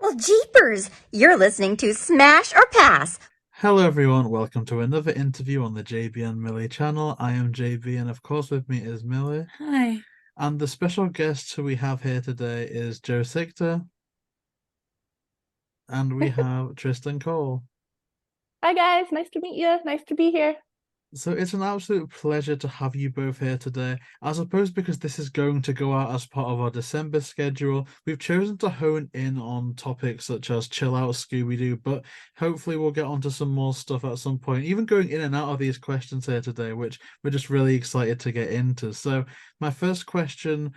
Well, jeepers! You're listening to Smash or Pass. Hello everyone, welcome to another interview on the JayBee and Milly channel. I am JayBee and of course with me is Milly. Hi. And the special guest who we have here today is Joe Sichta and we have Tristin Cole. Hi guys, nice to meet you. Nice to be here. So it's an absolute pleasure to have you both here today. I suppose because this is going to go out as part of our December schedule, we've chosen to hone in on topics such as Chill Out Scooby Doo, but hopefully we'll get onto some more stuff at some point, even going in and out of these questions here today, which we're just really excited to get into. So my first question,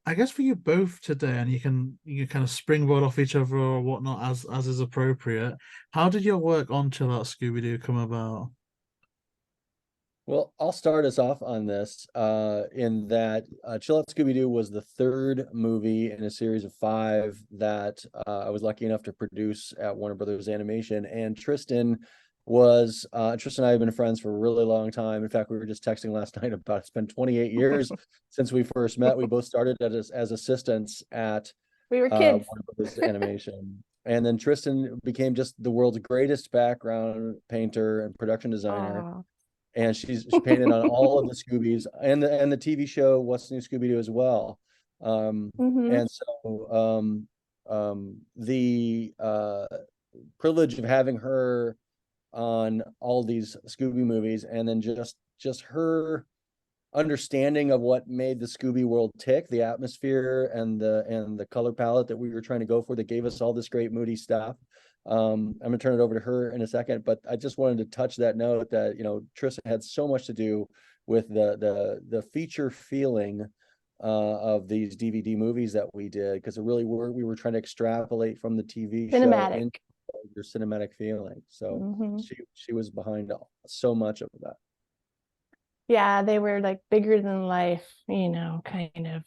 I guess for you both today, and you can kind of springboard off each other or whatnot as is appropriate. How did your work on Chill Out Scooby Doo come about? Well, I'll start us off on this in that Chill Out Scooby Doo was the third movie in a series of 5 that I was lucky enough to produce at Warner Brothers Animation. And Tristin and I have been friends for a really long time. In fact, we were just texting last night about it's been 28 years since we first met. We both started as assistants at We were kids. Warner Brothers Animation. And then Tristin became just the world's greatest background painter and production designer. Aw. And she painted on all of the Scoobies and the TV show What's New Scooby Doo as well. Mhm. And so the privilege of having her on all these Scooby movies, and then just her understanding of what made the Scooby world tick, the atmosphere and the color palette that we were trying to go for, that gave us all this great moody stuff. I'm gonna turn it over to her in a second, but I just wanted to touch that note that Tristan had so much to do with the feature feeling of these DVD movies that we did, because it really we were trying to extrapolate from the TV show Cinematic. into your cinematic feeling. So Mhm. she was behind so much of that. Yeah, they were like bigger than life, kind of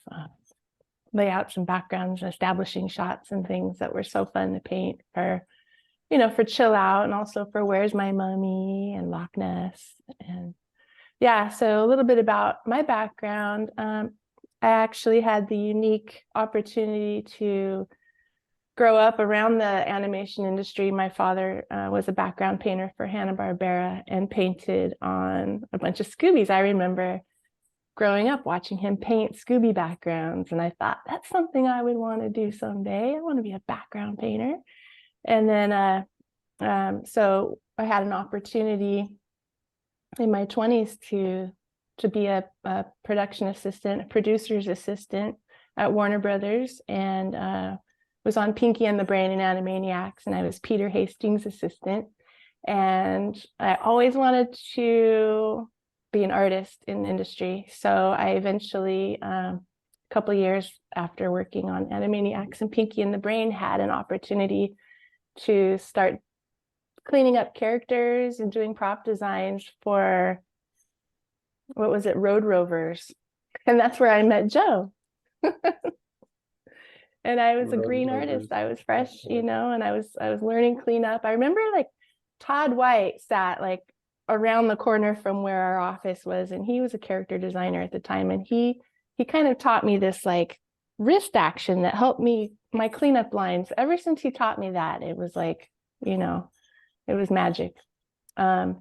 layouts and backgrounds and establishing shots and things that were so fun to paint for Chill Out, and also for Where's My Mummy and Loch Ness. And yeah, so a little bit about my background. I actually had the unique opportunity to grow up around the animation industry. My father was a background painter for Hanna-Barbera and painted on a bunch of Scoobies. I remember growing up watching him paint Scooby backgrounds, and I thought, that's something I would want to do someday. I want to be a background painter. And then so I had an opportunity in my 20s to be a production assistant, a producer's assistant at Warner Brothers, and was on Pinky and the Brain and Animaniacs, and I was Peter Hastings' assistant. And I always wanted to be an artist in the industry. So I eventually, a couple of years after working on Animaniacs and Pinky and the Brain, had an opportunity to start cleaning up characters and doing prop designs for, what was it, Road Rovers. And that's where I met Joe. And I was a green artist. I was fresh, and I was learning cleanup. I remember like Todd White sat like around the corner from where our office was, and he was a character designer at the time, and he kind of taught me this like wrist action that helped me my cleanup lines. Ever since he taught me that, it was like, it was magic. But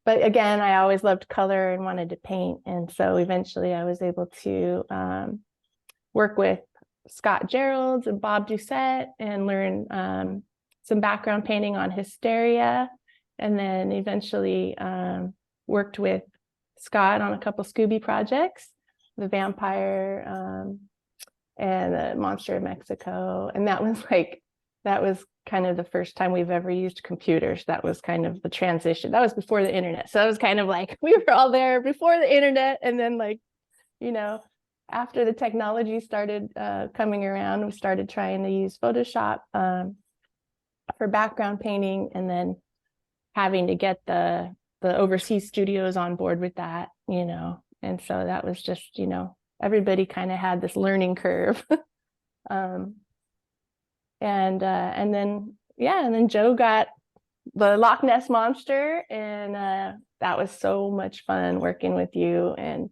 again, I always loved color and wanted to paint, and so eventually I was able to work with Scott Geralds and Bob Doucette and learn some background painting on Hysteria, and then eventually worked with Scott on a couple Scooby projects, the Vampire and the Monster of Mexico. And that was kind of the first time we've ever used computers. That was kind of the transition. That was before the internet. So it was kind of like we were all there before the internet, and then after the technology started coming around, we started trying to use Photoshop for background painting, and then having to get the overseas studios on board with that, and so that was just, everybody kind of had this learning curve. And then Joe got the Loch Ness Monster, and that was so much fun working with you and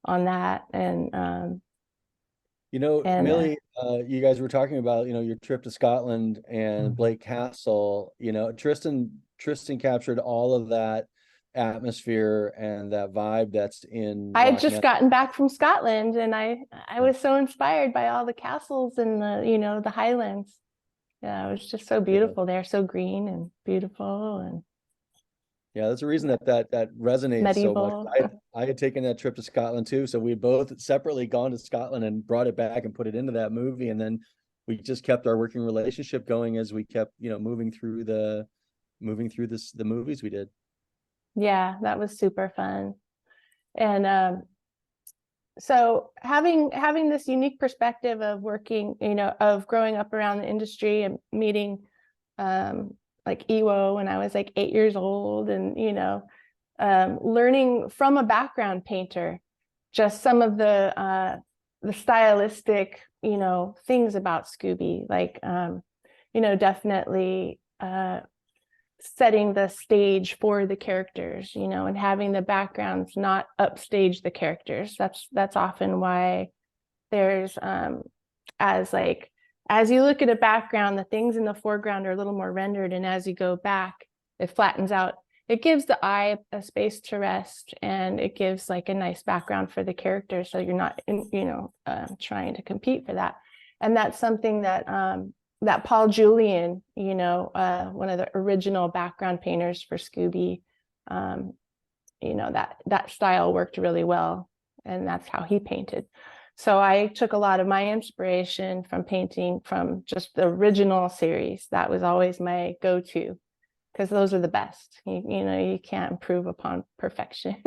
on that. And And Millie, you guys were talking about, your trip to Scotland and Blake Castle. Tristan captured all of that atmosphere and that vibe that's in I had Loch just Ness. gotten back from Scotland, and I was so inspired by all the castles and the Highlands. Yeah, it was just so beautiful there, so green and beautiful and Yeah, that's the reason that resonates so much. medieval. I had taken that trip to Scotland too, so we both separately gone to Scotland and brought it back and put it into that movie, and then we just kept our working relationship going as we kept, moving through the movies we did. Yeah, that was super fun. And so having this unique perspective of working, of growing up around the industry and meeting like Iwao when I was like 8 years old, and learning from a background painter just some of the stylistic things about Scooby, like definitely setting the stage for the characters, and having the backgrounds not upstage the characters. That's often why there's as you look at a background, the things in the foreground are a little more rendered, and as you go back, it flattens out. It gives the eye a space to rest, and it gives like a nice background for the character, so you're not trying to compete for that. And that's something that that Paul Julian, one of the original background painters for Scooby, that style worked really well, and that's how he painted. So I took a lot of my inspiration from painting from just the original series. That was always my go-to, because those are the best. You can't improve upon perfection.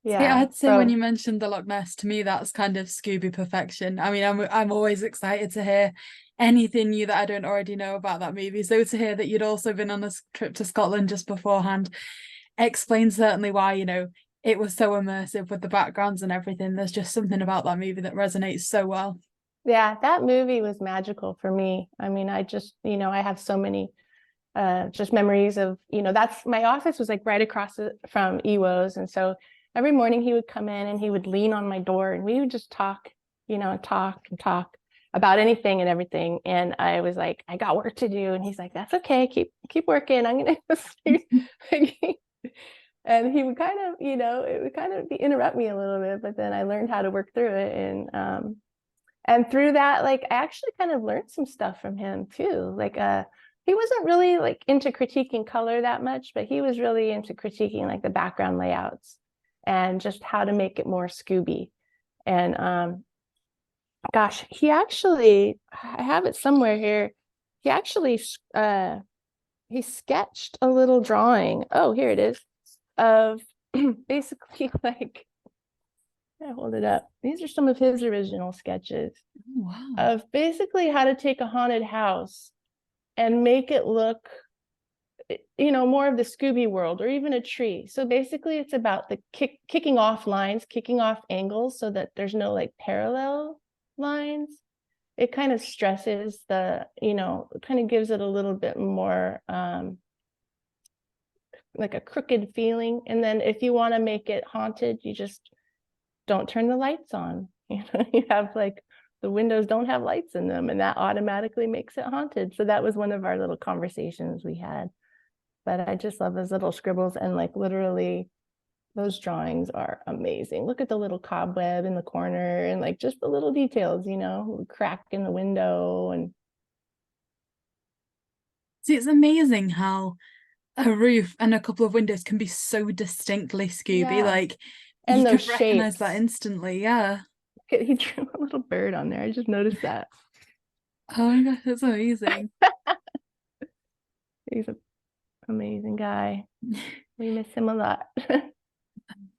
Yeah, I'd say when you mentioned the Loch Ness, to me that's kind of Scooby perfection. I mean, I'm always excited to hear anything new that I don't already know about that movie. So to hear that you'd also been on a trip to Scotland just beforehand explains certainly why, it was so immersive with the backgrounds and everything. There's just something about that movie that resonates so well. Yeah, that movie was magical for me. I mean, I just, I have so many just memories of, that's my office was like right across from Iwo's. And so every morning he would come in and he would lean on my door, and we would just talk, talk about anything and everything. And I was like, I got work to do. And he's like, that's okay. Keep working. I'm going to and he would kind of, it would kind of interrupt me a little bit, but then I learned how to work through it. And through that, like, I actually kind of learned some stuff from him too. Like, he wasn't really like into critiquing color that much, but he was really into critiquing like the background layouts and just how to make it more Scooby. And gosh, he actually, I have it somewhere here. He actually he sketched a little drawing. Oh, here it is, of basically like, I hold it up. These are some of his original sketches. Wow. Of basically how to take a haunted house and make it look, more of the Scooby world, or even a tree. So basically it's about the kicking off lines, kicking off angles, so that there's no like parallel lines. It kind of stresses the, it kind of gives it a little bit more like a crooked feeling. And then if you want to make it haunted, you just don't turn the lights on. You have like, the windows don't have lights in them, and that automatically makes it haunted. So that was one of our little conversations we had. But I just love those little scribbles, and like literally those drawings are amazing. Look at the little cobweb in the corner, and like just the little details, crack in the window. And see, it's amazing how a roof and a couple of windows can be so distinctly Scooby. Yeah. Like, and you those can recognize shapes. that instantly. Yeah. He drew a little bird on there. I just noticed that. Oh my gosh, that's amazing. He's an amazing guy. We miss him a lot.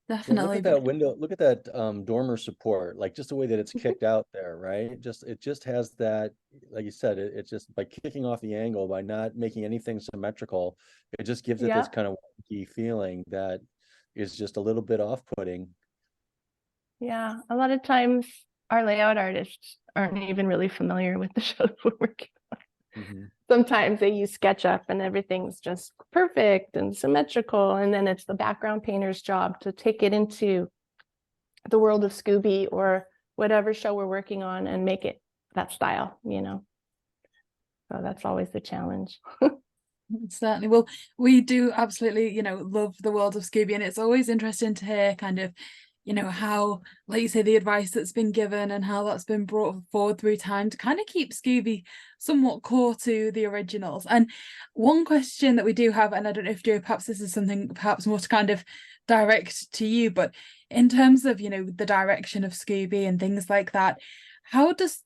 Definitely. Look at that window. Look at that dormer support. Like, just the way that it's kicked out there, right? It just has that, like you said, it's just by kicking off the angle, by not making anything symmetrical, it just gives it this kind of wonky feeling that is just a little bit off-putting. Yeah, a lot of times our layout artists aren't even really familiar with the shows we're working on. Sometimes they use SketchUp and everything's just perfect and symmetrical, and then it's the background painter's job to take it into the world of Scooby, or whatever show we're working on and make it that style, So that's always the challenge. Certainly. Well, we do absolutely, love the world of Scooby, and it's always interesting to hear kind of, how, like you say, the advice that's been given and how that's been brought forward through time to kind of keep Scooby somewhat core to the originals. And one question that we do have, and I don't know if Joe, perhaps this is something perhaps more to kind of direct to you, but in terms of, the direction of Scooby and things like that, how does,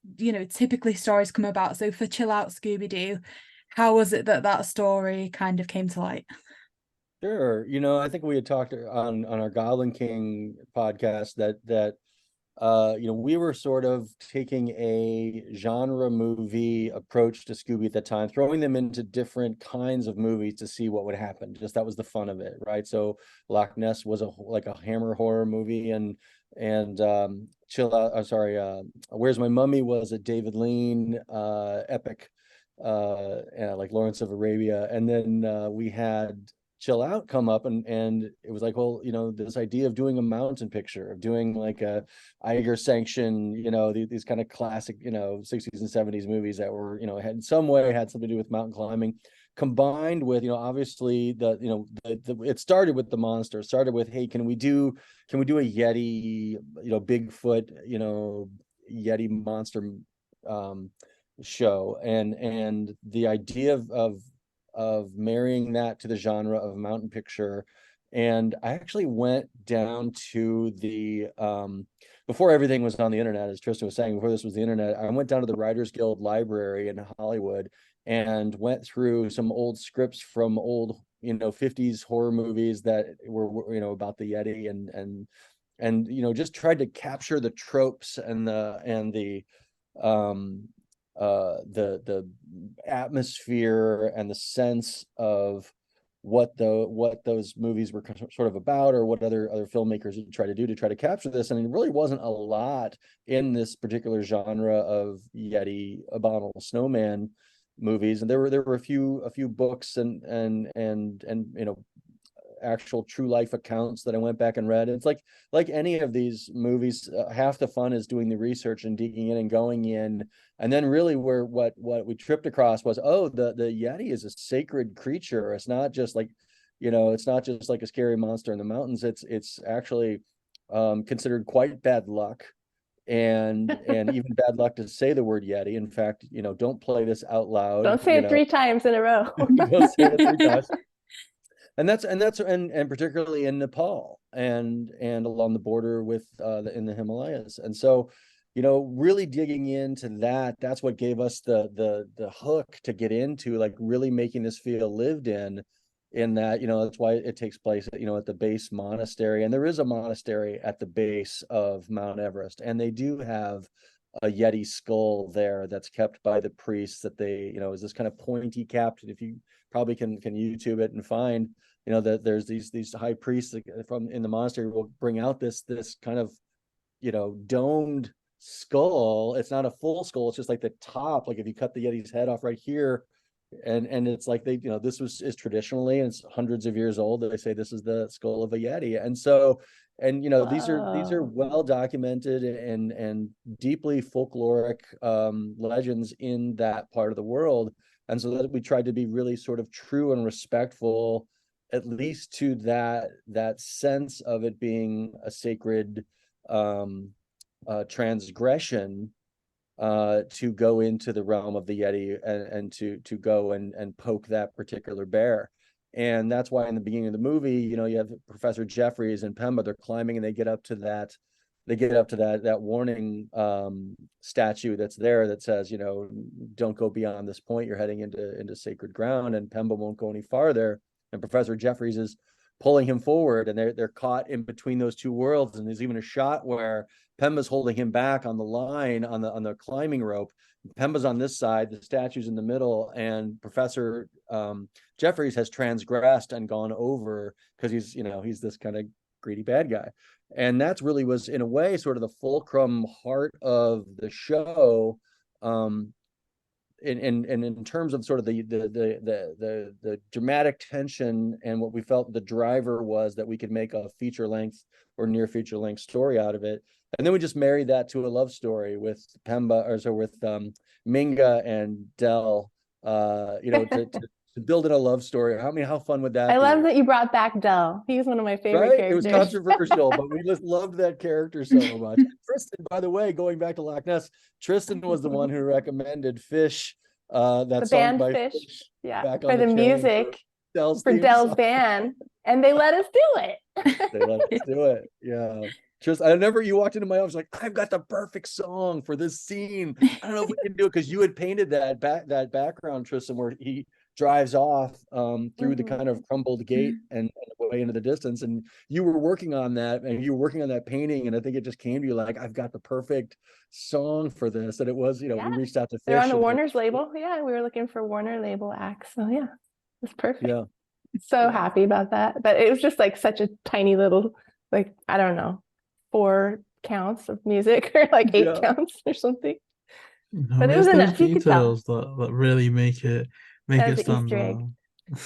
typically stories come about? So for Chill Out Scooby Doo, how was it that story kind of came to light? Sure. I think we had talked on our Goblin King podcast that we were sort of taking a genre movie approach to Scooby at the time, throwing them into different kinds of movies to see what would happen. Just that was the fun of it, right? So Loch Ness was like a Hammer horror movie, and Chill Out. Where's My Mummy was a David Lean epic, like Lawrence of Arabia, and then we had Chill Out come up, and it was like, well, this idea of doing a mountain picture, of doing like a Iger sanction, these kind of classic, 60s and 70s movies that were, had in some way had something to do with mountain climbing, combined with, obviously it started with the monster. It started with, hey, can we do a Yeti, Bigfoot, Yeti monster show, and the idea of marrying that to the genre of mountain picture. And I actually went down to the before everything was on the internet, as Tristin was saying, before this was the internet, I went down to the Writers Guild library in Hollywood and went through some old scripts from old 50s horror movies that were about the Yeti, and just tried to capture the tropes and the atmosphere and the sense of what those movies were sort of about, or what other filmmakers would try to do to try to capture this. And it really wasn't a lot in this particular genre of Yeti abominable snowman movies, and there were a few books and actual true life accounts that I went back and read. It's like any of these movies, half the fun is doing the research and digging in and going in. And then really what we tripped across was, the Yeti is a sacred creature. It's not just like, it's not just like a scary monster in the mountains. It's actually considered quite bad luck, and even bad luck to say the word Yeti. In fact, don't play this out loud. Don't say it 3 times in a row. Don't say it 3 times. And particularly in Nepal and along the border with in the Himalayas. And so, really digging into that's what gave us the hook to get into, like, really making this feel lived in that, that's why it takes place at the base monastery. And there is a monastery at the base of Mount Everest, and they do have a Yeti skull there that's kept by the priests, that they, is this kind of pointy capped. If you probably can YouTube it and find, that there's these high priests from in the monastery will bring out this kind of, domed skull. It's not a full skull. It's just like the top, like if you cut the Yeti's head off right here, and it's like they, this is traditionally, and it's hundreds of years old, that they say this is the skull of a Yeti. And so, and these are well documented and deeply folkloric legends in that part of the world. And so that we tried to be really sort of true and respectful, at least to that sense of it being a sacred transgression, to go into the realm of the Yeti and to go and poke that particular bear. And that's why in the beginning of the movie, you have Professor Jeffries and Pemba, they're climbing, and they get up to that warning statue that's there that says, don't go beyond this point, you're heading into sacred ground. And Pemba won't go any farther, and Professor Jeffries is pulling him forward, and they're caught in between those two worlds. And there's even a shot where Pemba's holding him back on the line on the climbing rope. Pemba's on this side, the statue's in the middle, and Professor Jeffries has transgressed and gone over, because he's this kind of greedy bad guy. And that's really was, in a way, sort of the fulcrum heart of the show. In terms of sort of the dramatic tension, and what we felt the driver was that we could make a feature length or near feature length story out of it. And then we just married that to a love story with Minga and Dell, to build in a love story. How fun would that be? I love that you brought back Dell. He was one of my favorite characters. It was controversial, but we just loved that character so much. Tristin, by the way, going back to Loch Ness, Tristin was the one who recommended Fish, that the song band by Fish, back for on the chain music for Dell's band, and they let us do it. They let us do it. Yeah. I remember you walked into my office like, I've got the perfect song for this scene. I don't know if we can do it, because you had painted that background, Tristin, where he drives off through the kind of crumbled gate and away into the distance, and you were working on that, painting, and I think it just came to you like, I've got the perfect song for this. And it was, we reached out to Fish. They're on the Warner's label. Yeah, we were looking for Warner label acts, so yeah, it's perfect. Yeah, so happy about that. But it was just like such a tiny little, like, I don't know, 4 counts of music or like 8 counts or something. No, but it was enough. Those details that really make it stand out.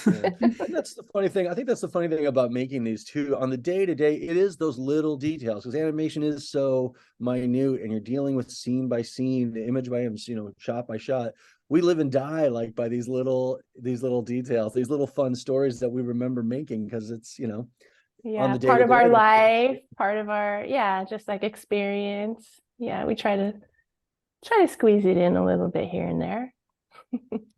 That's the funny thing. I think that's the funny thing about making these too. On the day-to-day, it is those little details, because animation is so minute, and you're dealing with scene by scene, image by image, shot by shot. We live and die like by these little details, these little fun stories that we remember making, because it's on the part of our life, part of our just like experience. We try to squeeze it in a little bit here and there.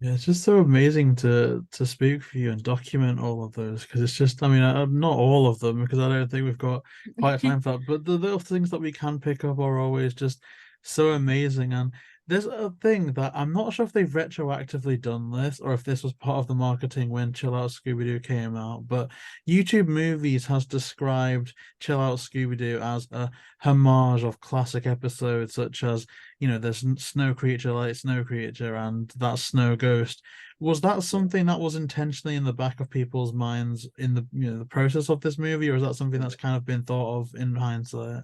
Yeah, it's just so amazing to speak for you and document all of those, because it's just, I mean, not all of them, because I don't think we've got quite time for that, but the little things that we can pick up are always just so amazing. And there's a thing that I'm not sure if they've retroactively done this, or if this was part of the marketing when Chill Out Scooby Doo came out, but YouTube Movies has described Chill Out Scooby Doo as a homage of classic episodes such as, there's Snow Creature, Light Snow Creature, and that Snow Ghost. Was that something that was intentionally in the back of people's minds in the the process of this movie, or is that something that's kind of been thought of in hindsight?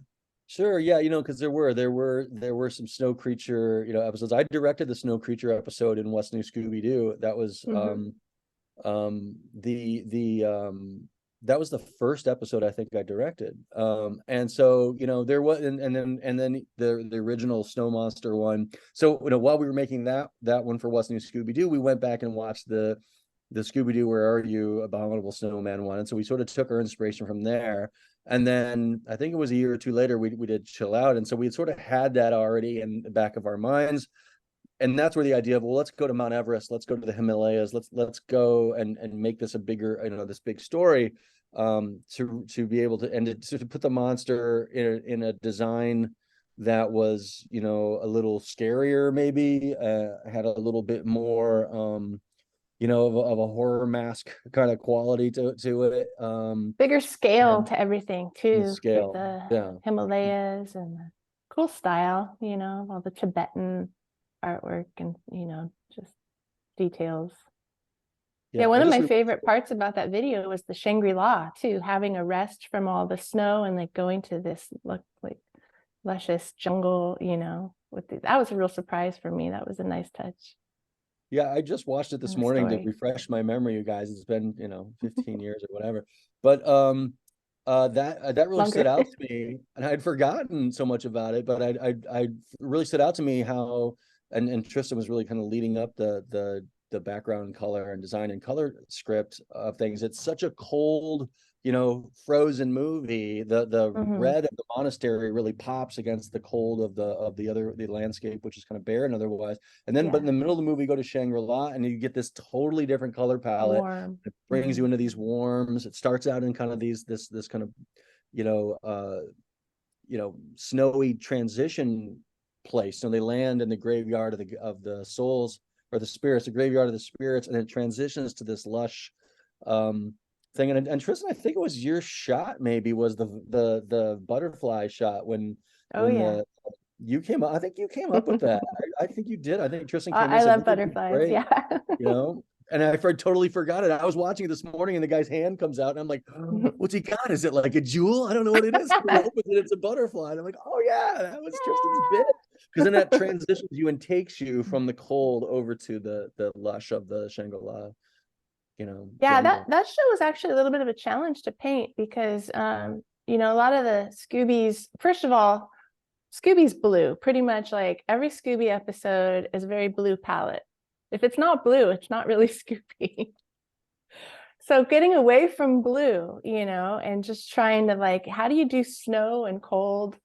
Sure, yeah, because there were some Snow Creature, episodes. I directed the Snow Creature episode in What's New Scooby Doo. That was that was the first episode I think I directed. And so there was, and then the original Snow Monster one. So while we were making that one for What's New Scooby Doo, we went back and watched the Scooby Doo Where Are You Abominable Snowman one, and so we sort of took our inspiration from there. And then I think it was a year or two later, we did Chill Out. And so we sort of had that already in the back of our minds. And that's where the idea of, well, let's go to Mount Everest, let's go to the Himalayas, let's go and make this a bigger, this big story, to be able to put the monster in a design that was, a little scarier, maybe, had a little bit more, of a horror mask kind of quality to it. Bigger scale to everything too. Scale, with the Himalayas and the cool style, all the Tibetan artwork and just details. One of my favorite parts about that video was the Shangri-La too, having a rest from all the snow and like going to this like luscious jungle, that was a real surprise for me. That was a nice touch. Yeah, I just watched it this morning to refresh my memory, you guys. It's been 15 years or whatever, but that really stood out to me, and I'd forgotten so much about it, but I really stood out to me how and Tristin was really kind of leading up the background color and design and color script of things. It's such a cold, frozen movie. The red of the monastery really pops against the cold of the landscape, which is kind of barren otherwise. And then, but in the middle of the movie, you go to Shangri-La, and you get this totally different color palette. Warm. It brings you into these warms. It starts out in kind of this kind of snowy transition place. So they land in the graveyard of the souls, or the spirits, the graveyard of the spirits, and it transitions to this lush thing. And Tristin, I think it was your shot, maybe, was the butterfly shot when you came up. I think you came up with that. I think you did. I think Tristin came in. I love butterflies. Yeah. And I totally forgot it. I was watching it this morning, and the guy's hand comes out, and I'm like, what's he got? Is it like a jewel? I don't know what it is. He opens it, it's a butterfly. And I'm like, oh yeah, that was Tristin's bit. Because then that transitions you and takes you from the cold over to the lush of the Shangri-La. That show was actually a little bit of a challenge to paint, because a lot of the Scoobies, first of all, Scooby's blue. Pretty much like every Scooby episode is a very blue palette. If it's not blue, it's not really Scooby. So getting away from blue, and just trying to like, how do you do snow and cold,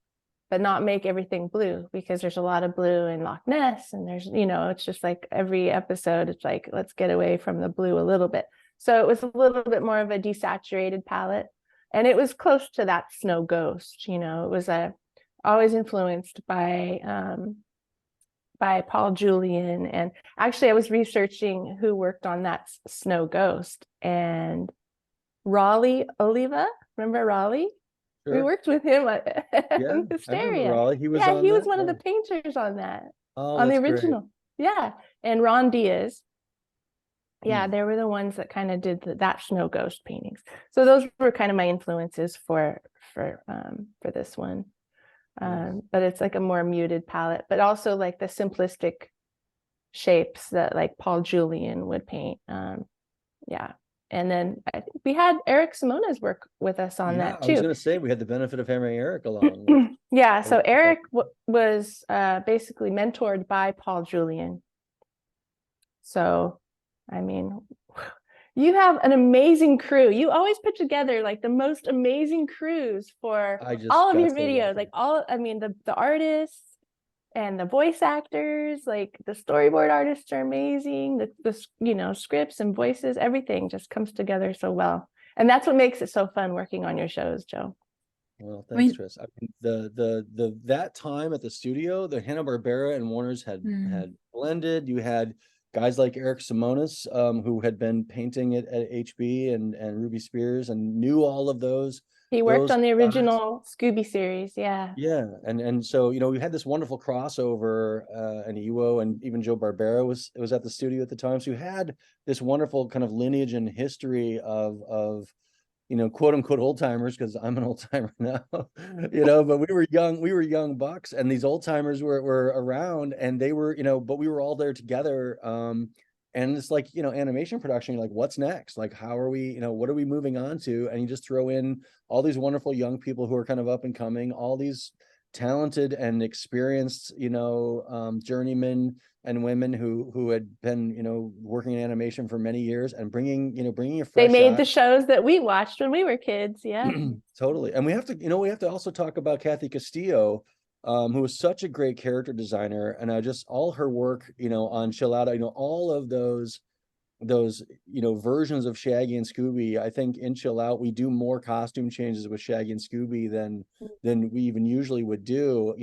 but not make everything blue? Because there's a lot of blue in Loch Ness, and there's, it's just like every episode, it's like, let's get away from the blue a little bit. So it was a little bit more of a desaturated palette, and it was close to that Snow Ghost. It was always influenced by Paul Julian. And actually I was researching who worked on that Snow Ghost, and Raleigh Oliva. Remember Raleigh? Sure. We worked with him Yeah, on Hysteria. Raleigh. He was he was that? one of Yeah. the painters on that, Oh, on the that's great. original. Yeah. And Ron Diaz. Yeah, Hmm. they were the ones that kind of did that Snow Ghost paintings. So those were kind of my influences for this one. But it's like a more muted palette, but also like the simplistic shapes that like Paul Julian would paint. Yeah. And then I think we had Eric Simona's work with us on that I was too. going to say we had the benefit of having Eric along. Yeah. So Eric- Eric was basically mentored by Paul Julian. So, I mean, you have an amazing crew. You always put together like the most amazing crews for all of your videos. Like the artists and the voice actors, like the storyboard artists are amazing. The scripts and voices, everything just comes together so well. And that's what makes it so fun working on your shows, Joe. Well, thanks, Tris. I mean, that time at the studio, the Hanna-Barbera and Warner's had blended. You had guys like Eric Simonis, who had been painting at HB and Ruby Spears and knew all of those. He worked on the original Scooby series, yeah. Yeah, and so we had this wonderful crossover, and Iwao and even Joe Barbera was at the studio at the time. So you had this wonderful kind of lineage and history of quote unquote old timers, because I'm an old timer now, but we were young bucks, and these old timers were around, and they were, but we were all there together. And it's like, animation production, like what's next? Like, how are we, what are we moving on to? And you just throw in all these wonderful young people who are kind of up and coming, all these talented and experienced, journeymen and women who had been, working in animation for many years, and bringing a fresh They made eye. the shows that we watched when we were kids. Yeah. Totally. And we have to also talk about Kathy Castillo, who was such a great character designer, and just all her work, on Chill Out, all of those versions of Shaggy and Scooby. I think in Chill Out we do more costume changes with Shaggy and Scooby than we even usually would do.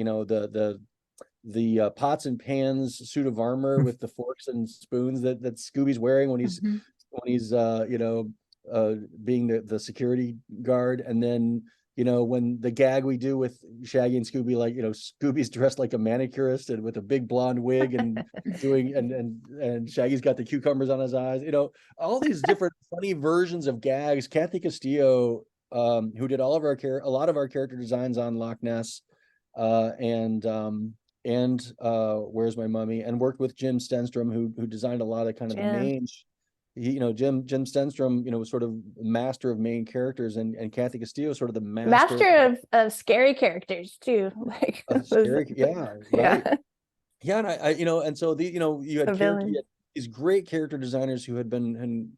The pots and pans suit of armor with the forks and spoons that Scooby's wearing when he's being the security guard, and then when the gag we do with Shaggy and Scooby, like Scooby's dressed like a manicurist and with a big blonde wig and doing and Shaggy's got the cucumbers on his eyes, all these different funny versions of gags. Kathy Castillo, who did a lot of our character designs on Loch Ness, and Where's My Mummy, and worked with Jim Stenstrom, who designed a lot of kind of the main. Jim Stenstrom, was sort of master of main characters, and Kathy Castillo sort of the master of scary characters too. Like scary, yeah, right. Yeah, and I and so you had these great character designers who had been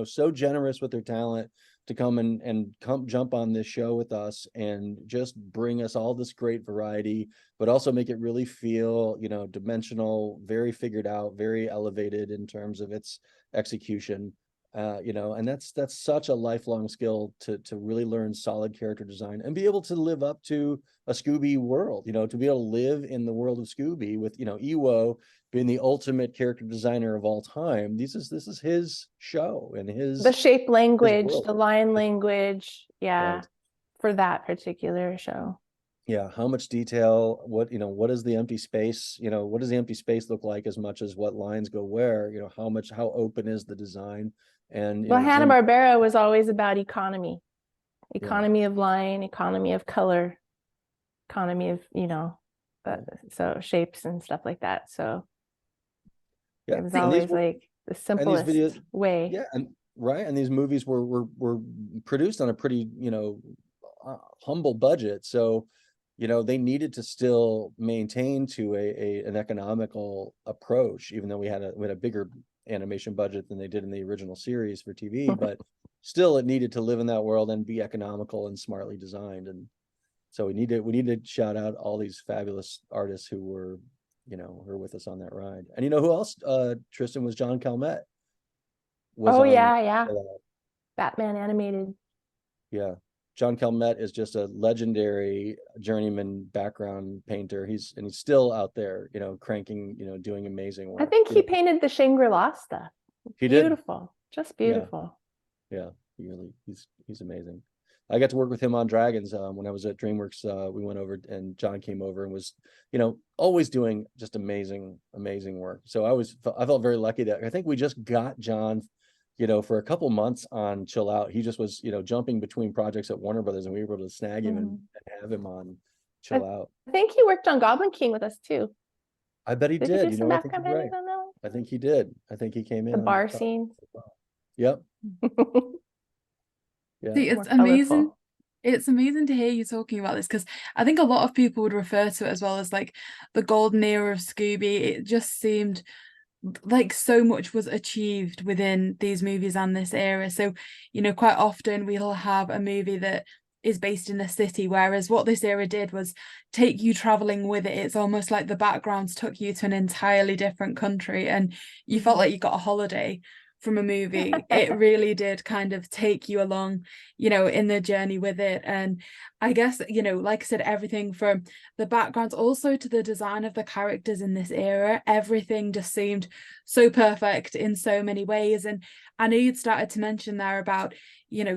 so generous with their talent to come and jump on this show with us and just bring us all this great variety, but also make it really feel dimensional, very figured out, very elevated in terms of its execution, and that's such a lifelong skill to really learn solid character design and be able to live up to a Scooby world, to be able to live in the world of Scooby with Iwao being the ultimate character designer of all time. This is his show and the shape language, the line language, right, for that particular show. Yeah, how much detail, what is the empty space, what does the empty space look like as much as what lines go where, how open is the design. And Hanna-Barbera was always about economy of line, economy of color, economy of so shapes and stuff like that. So it was always like the simplest way. Yeah, and these movies were produced on a pretty humble budget. So they needed to still maintain to an economical approach, even though we had a bigger animation budget than they did in the original series for TV, but still it needed to live in that world and be economical and smartly designed. And so we need to shout out all these fabulous artists who were with us on that ride. And who else, Tristin, was John Calmette. Yeah. Batman animated. Yeah. John Calmette is just a legendary journeyman background painter. He's still out there, cranking, doing amazing work. I think he painted the Shangri-La stuff. He did. Beautiful. Just beautiful. Yeah. He's amazing. I got to work with him on Dragons when I was at DreamWorks. We went over and John came over and was, always doing just amazing work. So I felt very lucky that I think we just got John, for a couple months on Chill Out. He just was, jumping between projects at Warner Brothers, and we were able to snag him and have him on Chill Out. I think he worked on Goblin King with us too. I bet he did. He do some I think background you're right. painting on that? I think he did. I think he came in. The bar scene. Yep. Yeah. See, it's More amazing. colorful. It's amazing to hear you talking about this, because I think a lot of people would refer to it as well as like the golden era of Scooby. It just seemed like so much was achieved within these movies and this era. So, quite often we'll have a movie that is based in a city, whereas what this era did was take you traveling with it. It's almost like the backgrounds took you to an entirely different country and you felt like you got a holiday from a movie. It really did kind of take you along, in the journey with it. And I guess, like I said, everything from the backgrounds also to the design of the characters in this era, everything just seemed so perfect in so many ways. And I know you'd started to mention there about,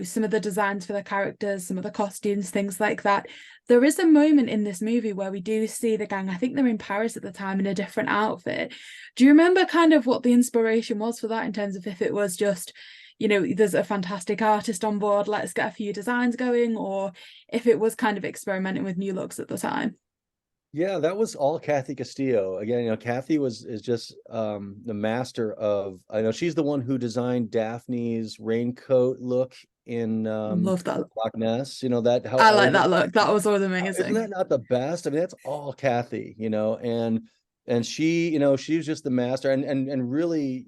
some of the designs for the characters, some of the costumes, things like that. There is a moment in this movie where we do see the gang, I think they're in Paris at the time, in a different outfit. Do you remember kind of what the inspiration was for that, in terms of if it was just, there's a fantastic artist on board, let's get a few designs going, or if it was kind of experimenting with new looks at the time? Yeah, that was all Kathy Castillo. Again, Kathy is just the master of, I know she's the one who designed Daphne's raincoat look in Love that. Loch Ness. That how I like that look. That was always amazing. Isn't that not the best? I mean, that's all Kathy, and she, she was just the master and really,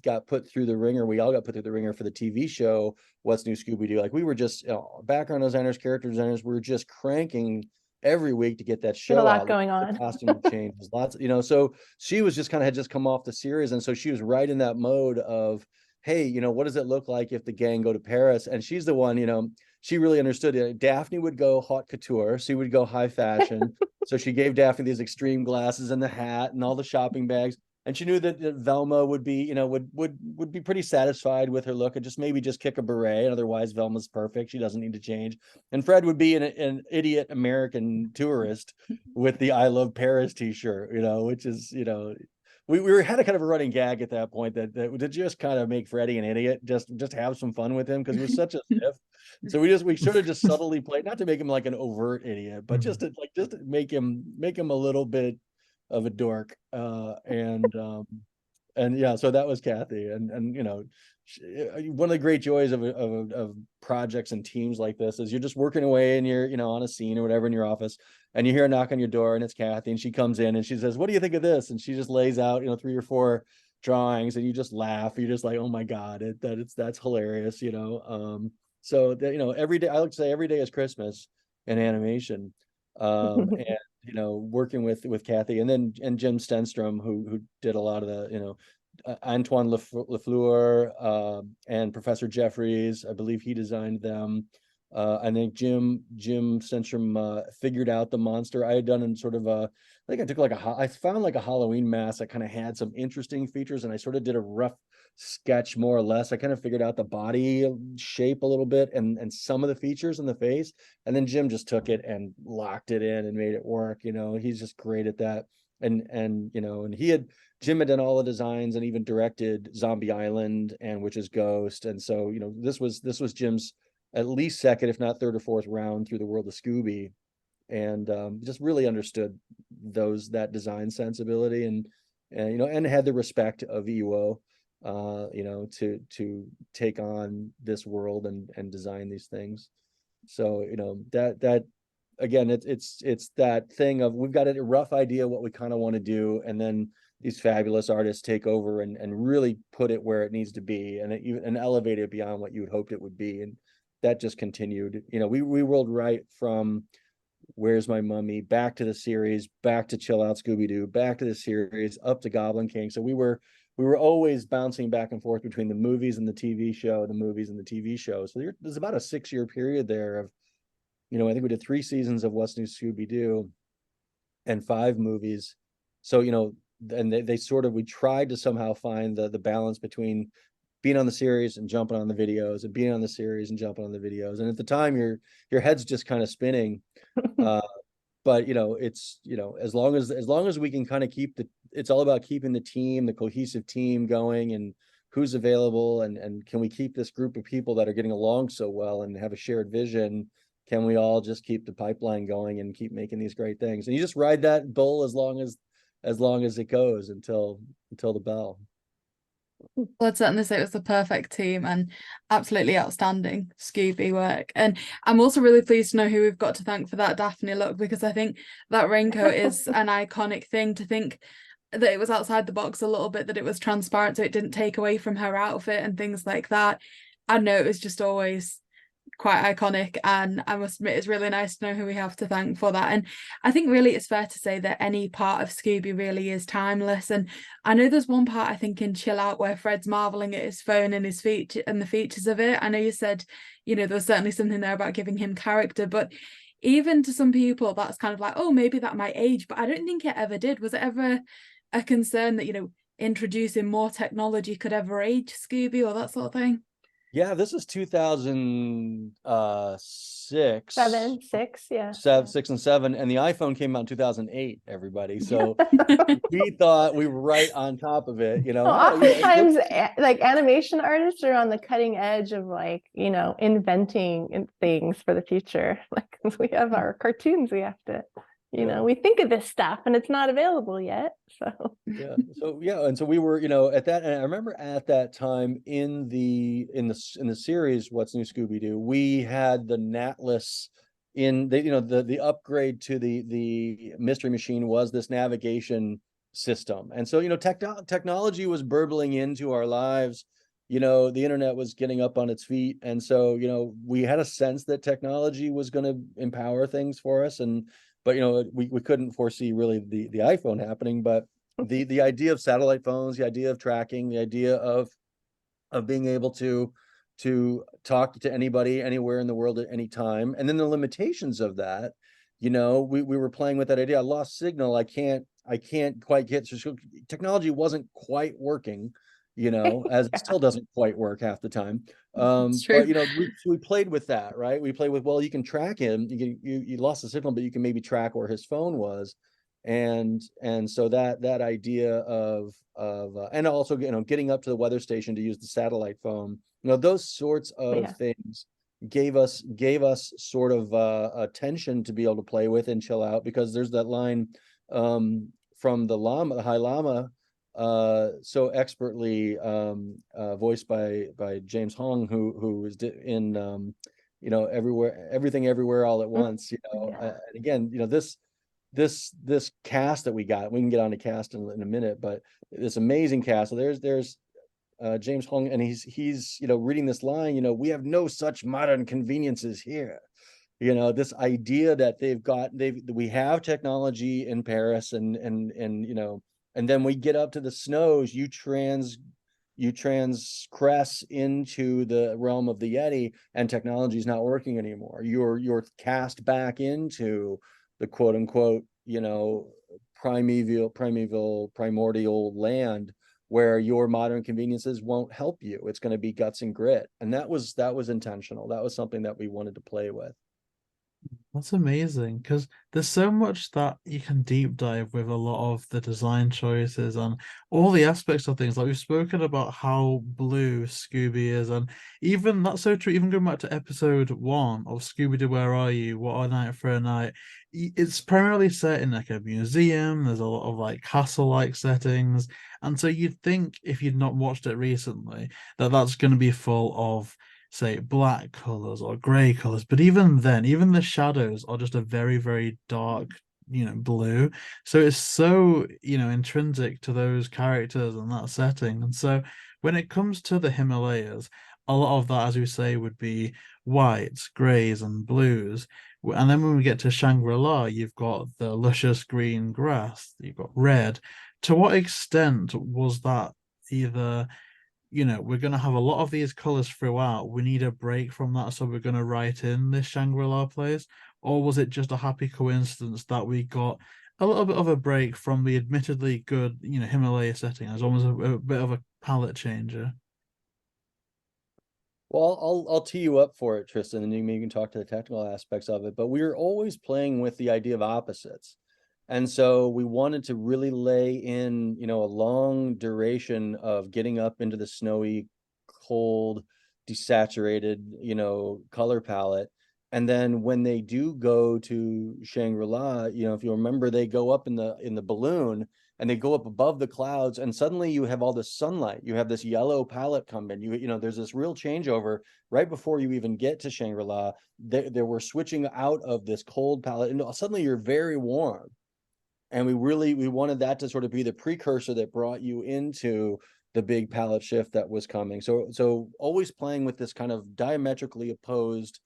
got put through the ringer. We all got put through the ringer for the TV show, What's New Scooby Doo. Like we were just background designers, character designers, we were just cranking every week to get that show a lot out. going on. The costume changes, lots, so she was just had just come off the series. And so she was right in that mode of, hey, what does it look like if the gang go to Paris? And she's the one, she really understood it. Daphne would go haute couture. She would go high fashion. So she gave Daphne these extreme glasses and the hat and all the shopping bags. And she knew that Velma would be, would be pretty satisfied with her look and maybe kick a beret. And otherwise, Velma's perfect. She doesn't need to change. And Fred would be an idiot American tourist with the I Love Paris t-shirt, which is, we had a kind of a running gag at that point that to just kind of make Freddie an idiot, just have some fun with him, because he was such a stiff. So we sort of just subtly played, not to make him like an overt idiot, but just to make him a little bit of a dork. And yeah, so that was Kathy. And one of the great joys of projects and teams like this is you're just working away and you're on a scene or whatever in your office, and you hear a knock on your door, and it's Kathy, and she comes in and she says, "What do you think of this?" And she just lays out 3 or 4 drawings, and you just laugh. You're just like, "Oh my god, that's hilarious," So that, every day, I like to say every day is Christmas in animation. And working with Kathy, and Jim Stenstrom, who did a lot of the Antoine Lafleur and Professor Jeffries, I believe he designed them. I think Jim Stenstrom figured out the monster. I had done in sort of I think I took I found like a Halloween mask that kind of had some interesting features, and I sort of did a rough sketch more or less. I kind of figured out the body shape a little bit and some of the features in the face, and then Jim just took it and locked it in and made it work. He's just great at that. And Jim had done all the designs and even directed Zombie Island and Witch's Ghost. And so, this was Jim's at least second, if not third or fourth round through the world of Scooby, and just really understood that design sensibility and had the respect of Iwao, to take on this world and design these things. So, that again, it's that thing of we've got a rough idea what we kind of want to do, and then these fabulous artists take over and really put it where it needs to be, and elevate it beyond what you had hoped it would be. And that just continued. We rolled right from Where's My Mummy back to the series, back to Chill Out Scooby Doo, back to the series, up to Goblin King. So we were always bouncing back and forth between the movies and the TV show, the movies and the TV show. So there's about a 6-year period there of, I think we did 3 seasons of What's New Scooby Doo and 5 movies. So, and we tried to somehow find the balance between being on the series and jumping on the videos, and being on the series and jumping on the videos. And at the time your head's just kind of spinning. But it's, as long as we can kind of it's all about keeping the cohesive team going, and who's available, and can we keep this group of people that are getting along so well and have a shared vision? Can we all just keep the pipeline going and keep making these great things? And you just ride that bull as long as it goes until the bell. Well, I'd certainly say it was the perfect team and absolutely outstanding Scooby work. And I'm also really pleased to know who we've got to thank for that Daphne look, because I think that raincoat is an iconic thing. To think that it was outside the box a little bit, that it was transparent so it didn't take away from her outfit and things like that. I know it was just always quite iconic, and I must admit it's really nice to know who we have to thank for that. And I think really it's fair to say that any part of Scooby really is timeless. And I know there's one part, I think, in Chill Out where Fred's marveling at his phone and his feature and the features of it. I know you said there was certainly something there about giving him character, but even to some people that's kind of like, oh, maybe that might age, but I don't think it ever did. Was it ever a concern that introducing more technology could ever age Scooby or that sort of thing? Yeah, this is 2006. 7, 6, yeah. 6 and 7, and the iPhone came out in 2008, everybody. So we thought we were right on top of it, Well, oftentimes like animation artists are on the cutting edge of inventing things for the future. Like we have our cartoons, we have to we think of this stuff and it's not available yet. And so we were at that, and I remember at that time in the series What's New Scooby Doo, we had the Natless in the upgrade to the Mystery Machine was this navigation system. And so technology was burbling into our lives. The internet was getting up on its feet, and so we had a sense that technology was going to empower things for us. But we couldn't foresee really the iPhone happening. But the idea of satellite phones, the idea of tracking, the idea of being able to talk to anybody anywhere in the world at any time, and then the limitations of that, we were playing with that idea. I lost signal. I can't quite get, so technology wasn't quite working, as it still doesn't quite work half the time. But we played with that, right? We played with, well, you can track him. You lost the signal, but you can maybe track where his phone was, and so that idea of and also getting up to the weather station to use the satellite phone, those sorts of things gave us sort of attention to be able to play with and chill out, because there's that line from the High Llama, so expertly voiced by James Hong, who is in Everything Everywhere All at Once. And again, this cast that we got, we can get on to cast in a minute, but this amazing cast. So there's James Hong, and he's reading this line, we have no such modern conveniences here. This idea that we have technology in Paris, and then we get up to the snows, you transgress into the realm of the Yeti, and technology is not working anymore. You're cast back into the quote unquote, primordial land, where your modern conveniences won't help you. It's going to be guts and grit. And that was intentional. That was something that we wanted to play with. That's amazing, because there's so much that you can deep dive with a lot of the design choices and all the aspects of things. Like, we've spoken about how blue Scooby is, and even that's so true. Even going back to episode 1 of Scooby Doo, Where Are You? What a Night for a Night. It's primarily set in like a museum. There's a lot of like castle-like settings, and so you'd think, if you'd not watched it recently, that that's going to be full of say black colors or gray colors, but even then, even the shadows are just a very, very dark, blue. So it's so, intrinsic to those characters and that setting. And so when it comes to the Himalayas, a lot of that, as we say, would be whites, grays, and blues. And then when we get to Shangri-La, you've got the luscious green grass, you've got red. To what extent was that either, we're going to have a lot of these colors throughout, we need a break from that, so we're going to write in this Shangri-La place? Or was it just a happy coincidence that we got a little bit of a break from the admittedly good, Himalaya setting as almost a bit of a palette changer? Well, I'll tee you up for it, Tristan, and you can talk to the technical aspects of it. But we were always playing with the idea of opposites. And so we wanted to really lay in, a long duration of getting up into the snowy, cold, desaturated, color palette. And then when they do go to Shangri-La, if you remember, they go up in the balloon and they go up above the clouds, and suddenly you have all this sunlight. You have this yellow palette come in. There's this real changeover right before you even get to Shangri-La. They were switching out of this cold palette, and suddenly you're very warm. And we wanted that to sort of be the precursor that brought you into the big palette shift that was coming. So always playing with this kind of diametrically opposed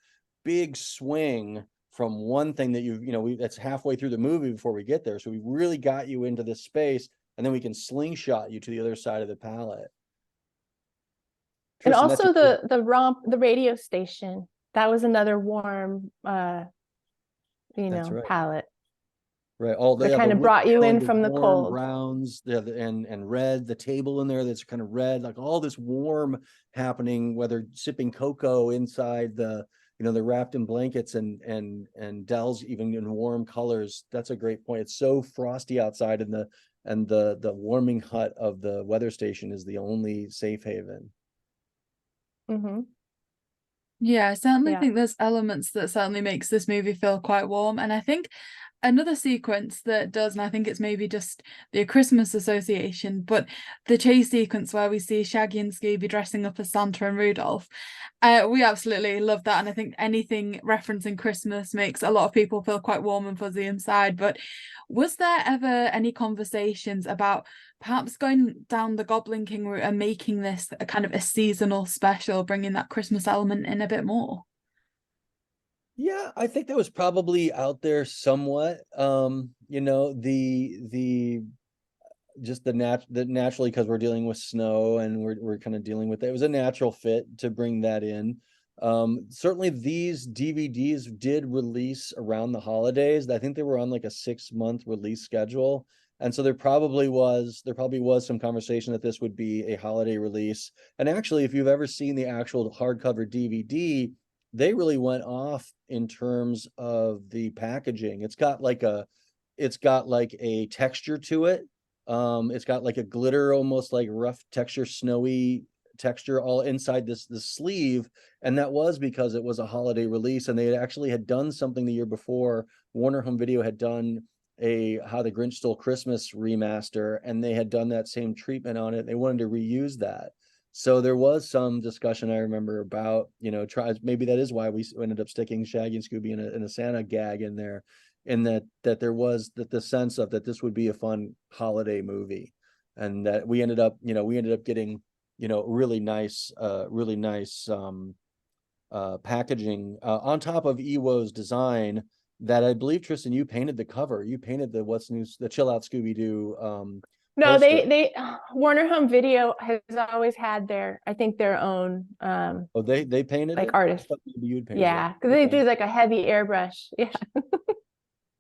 big swing from one thing that that's halfway through the movie before we get there. So we really got you into this space, and then we can slingshot you to the other side of the palette. And also the radio station, that was another warm right. palette. Right, all that kind of brought you in from the cold browns, and red. The table in there that's kind of red, like all this warm happening. Whether sipping cocoa inside the they're wrapped in blankets, and Del's even in warm colors. That's a great point. It's so frosty outside, and the warming hut of the weather station is the only safe haven. Mm-hmm. Yeah, I certainly think there's elements that certainly makes this movie feel quite warm. And I think another sequence that does, and I think it's maybe just the Christmas association, but the chase sequence where we see Shaggy and Scooby dressing up as Santa and Rudolph, we absolutely love that. And I think anything referencing Christmas makes a lot of people feel quite warm and fuzzy inside. But was there ever any conversations about perhaps going down the Goblin King route and making this a kind of a seasonal special, bringing that Christmas element in a bit more? Yeah, I think that was probably out there somewhat. Naturally, because we're dealing with snow and we're kind of dealing with it. It was a natural fit to bring that in. Certainly these DVDs did release around the holidays. I think they were on like a 6-month release schedule. And so there probably was some conversation that this would be a holiday release. And actually, if you've ever seen the actual hardcover DVD, they really went off in terms of the packaging. It's got like a texture to it. It's got like a glitter, almost like rough texture, snowy texture all inside this sleeve. And that was because it was a holiday release, and they actually had done something the year before. Warner Home Video had done a How the Grinch Stole Christmas remaster, and they had done that same treatment on it. They wanted to reuse that. So there was some discussion, I remember, about, maybe that is why we ended up sticking Shaggy and Scooby in a Santa gag in there, in that there was the sense of that this would be a fun holiday movie, and that we ended up getting, really nice packaging on top of Iwao's design. That I believe, Tristan, you painted the cover. You painted the Chill Out Scooby Doo. No, poster. they Warner Home Video has always had their own they painted like it? artists. You'd paint Yeah, it. because they do like a heavy airbrush. Yeah.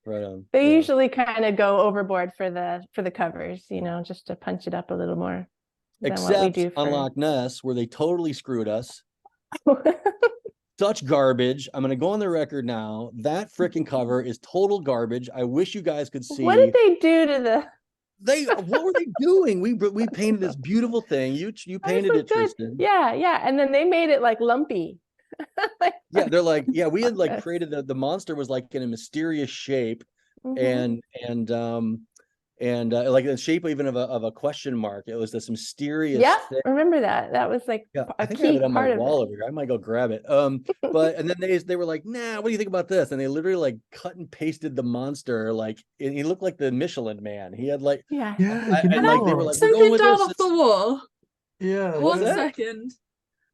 Right on. They usually kind of go overboard for the covers, just to punch it up a little more than what we Except do on for Loch Ness, where they totally screwed us. Such garbage. I'm going to go on the record now. That freaking cover is total garbage. I wish you guys could see. What did they do to the what were they doing? We painted this beautiful thing. You painted it, Tristan. Yeah. And then they made it like lumpy. Yeah, they're like, we had like created the monster was like in a mysterious shape, Mhm. and like the shape even of a question mark. It was this mysterious Yeah, thing. remember that. That was like Yeah, I a think I have key it on my part of wall it. over here. I might go grab it. But and then they were like, nah, what do you think about this? And they literally like cut and pasted the monster, like he looked like the Michelin Man. He had like Yeah. Yeah, Can like I they were pick like, we're going something with down this. off the wall? yeah. What's One that? second.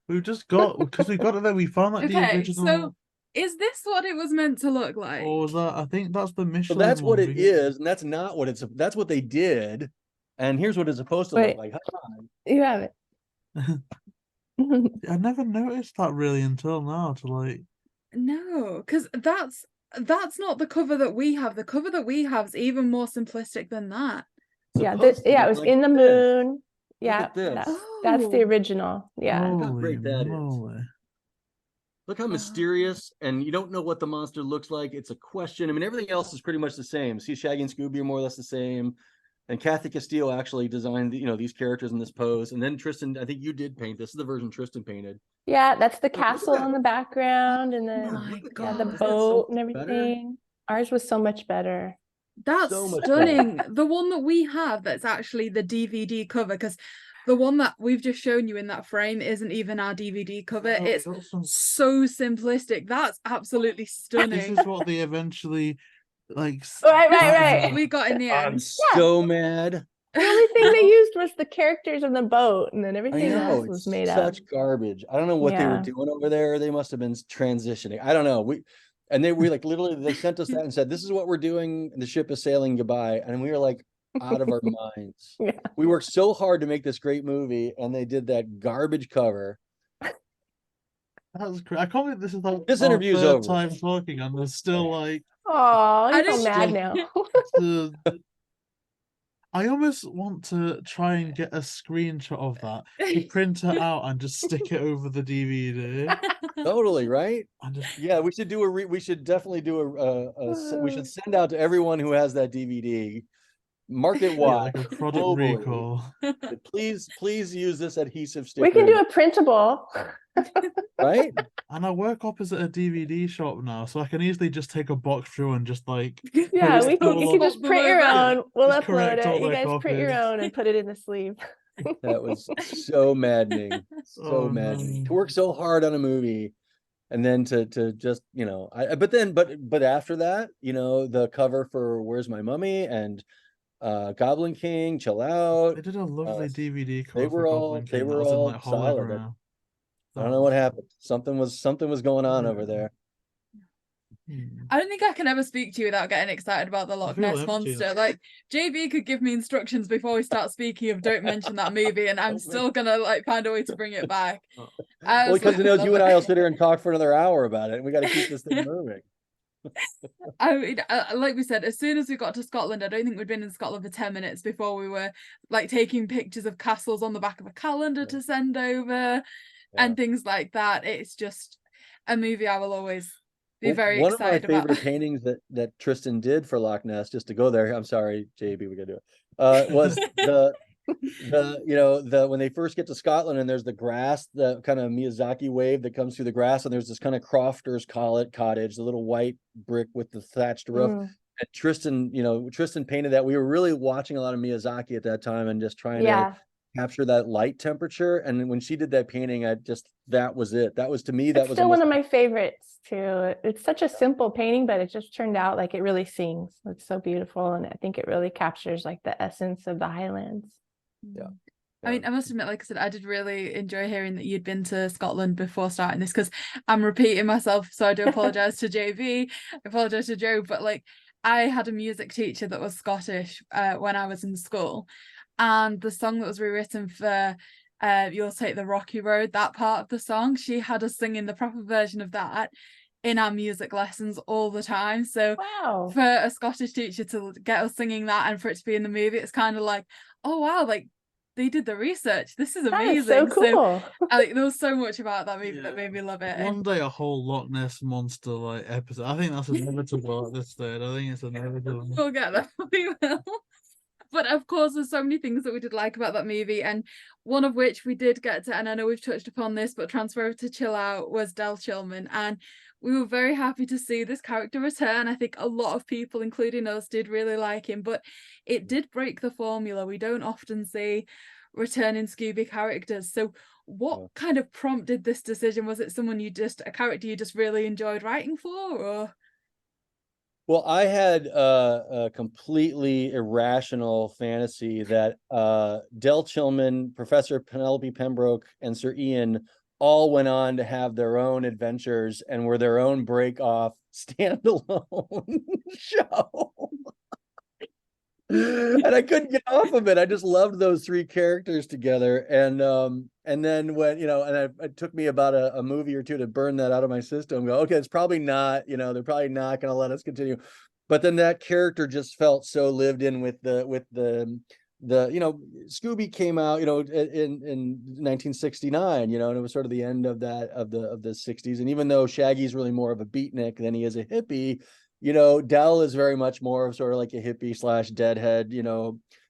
We've just got because we got it there. We found like the Okay, original. so is this what it was meant to look like? Or was that? I think that's the So Michelin that's what one. it is, and that's not what that's what they did. And here's what it's supposed to Wait. look like. Hold on. You have it. I never noticed that really until now. To like, No, because that's not the cover that we have. The cover that we have is even more simplistic than that. Yeah, Supposed to yeah, it look was like in the this. moon. Yeah, at this. that's the Oh. original. Yeah. Look how holy great that is. moly! Look how mysterious, and you don't know what the monster looks like. It's a question. I mean, everything else is pretty much the same. See, Shaggy and Scooby are more or less the same. And Kathy Castillo actually designed, these characters in this pose. And then Tristin, I think you did paint. This is the version Tristin painted. Yeah, that's the Look at castle that. in the background, and Oh then my yeah, the God. Isn't that so boat and much better? everything. Ours was so much better. That's So much stunning. The one that we have that's actually the DVD cover, because the one that we've just shown you in that frame isn't even our DVD cover. Oh, It's got some- so simplistic. That's absolutely This stunning. is what they eventually like. Right. We got in the I'm end. so mad. The only thing they used was the characters on the boat, and then I everything know, else was it's made up. such garbage. I don't know what they were Yeah. doing over there. They must have been transitioning. I don't know. We like literally they sent us that and said, this is what we're doing. And the ship is sailing goodbye. And we were like out of our minds. Yeah. We worked so hard to make this great movie, and they did that garbage cover. That's great. I can't believe this is like This our interview's third over. time talking, and there's still like Oh, I you're so don't- mad now. the. I almost want to try and get a screenshot of that, to print it out and just stick it over the DVD. Totally, right? And just, Yeah, we should do we should definitely do we should send out to everyone who has that DVD, market yeah, wide, like a product globally. recall. Please use this adhesive sticker. We can do a printable. right? And I work opposite a DVD shop now, so I can easily just take a box through and just like Yeah, Post we can. all You can of just them print your over. own. We'll Just upload correct all it. You their guys print your copies. own and put it in the sleeve. That was so maddening. So Oh, maddening. no. To work so hard on a movie and then to just, but after that, the cover for Where's My Mummy and Goblin King, Chill Out. They did a lovely DVD cover they for were all- Goblin they King that were was in all like solid. hologram. I don't know what happened. Something was going on over Yeah. there. I don't think I can ever speak to you without getting excited about the Loch feel Ness empty. Monster. Like JayBee could give me instructions before we start speaking of don't mention that movie, and I'm still gonna like find a way to bring it back. Oh. I Well, because absolutely you love and I will it. sit here and talk for another hour about it. And we got to keep this thing moving. I mean, like we said, as soon as we got to Scotland, I don't think we'd been in Scotland for 10 minutes before we were like taking pictures of castles on the back of a calendar to send over and things like that. It's just a movie I will always be very One of my excited about. favorite paintings that Tristin did for Loch Ness, just to go there. I'm sorry, JayBee, we gotta do it. Was the when they first get to Scotland and there's the grass, the kind of Miyazaki wave that comes through the grass, and there's this kind of crofter's cottage, the little white brick with the thatched roof. And Tristin painted that. We were really watching a lot of Miyazaki at that time and just trying to capture that light temperature. And when she did that painting, that was it. That was, to me, that It's was still one almost of my favorites too. It's such a simple painting, but it just turned out like it really sings. It's so beautiful, and I think it really captures like the essence of the Highlands. Yeah. I mean, I must admit, like I said, I did really enjoy hearing that you'd been to Scotland before starting this, because I'm repeating myself, so I do apologize to JayBee, I apologize to Joe, but like I had a music teacher that was Scottish when I was in school, and the song that was rewritten for You'll Take the Rocky Road, that part of the song, she had us singing the proper version of that in our music lessons all the time. So Wow. for a Scottish teacher to get us singing that and for it to be in the movie, it's kind of like, oh wow, like they did the research. This is That amazing. is so cool. There was so much about that movie that made me love it. One day a whole Loch Ness Monster like episode. I think that's inevitable at this stage. I think it's inevitable. We'll get there. We will. But of course, there's so many things that we did like about that movie, and one of which we did get to, and I know we've touched upon this, but transfer over to Chill Out, was Del Chillman, and we were very happy to see this character return. I think a lot of people, including us, did really like him, but it did break the formula. We don't often see returning Scooby characters. So what kind of prompted this decision? Was it a character you just really enjoyed writing for, or? Well, I had a completely irrational fantasy that Del Chillman, Professor Penelope Pembroke, and Sir Ian all went on to have their own adventures and were their own break-off standalone show. And I couldn't get off of it. I just loved those three characters together. And then when, it took me about a movie or two to burn that out of my system. Go, okay, it's probably not, they're probably not going to let us continue. But then that character just felt so lived in with the Scooby came out, in 1969, and it was sort of the end of the 60s. And even though Shaggy's really more of a beatnik than he is a hippie, Del is very much more of sort of like a hippie / deadhead,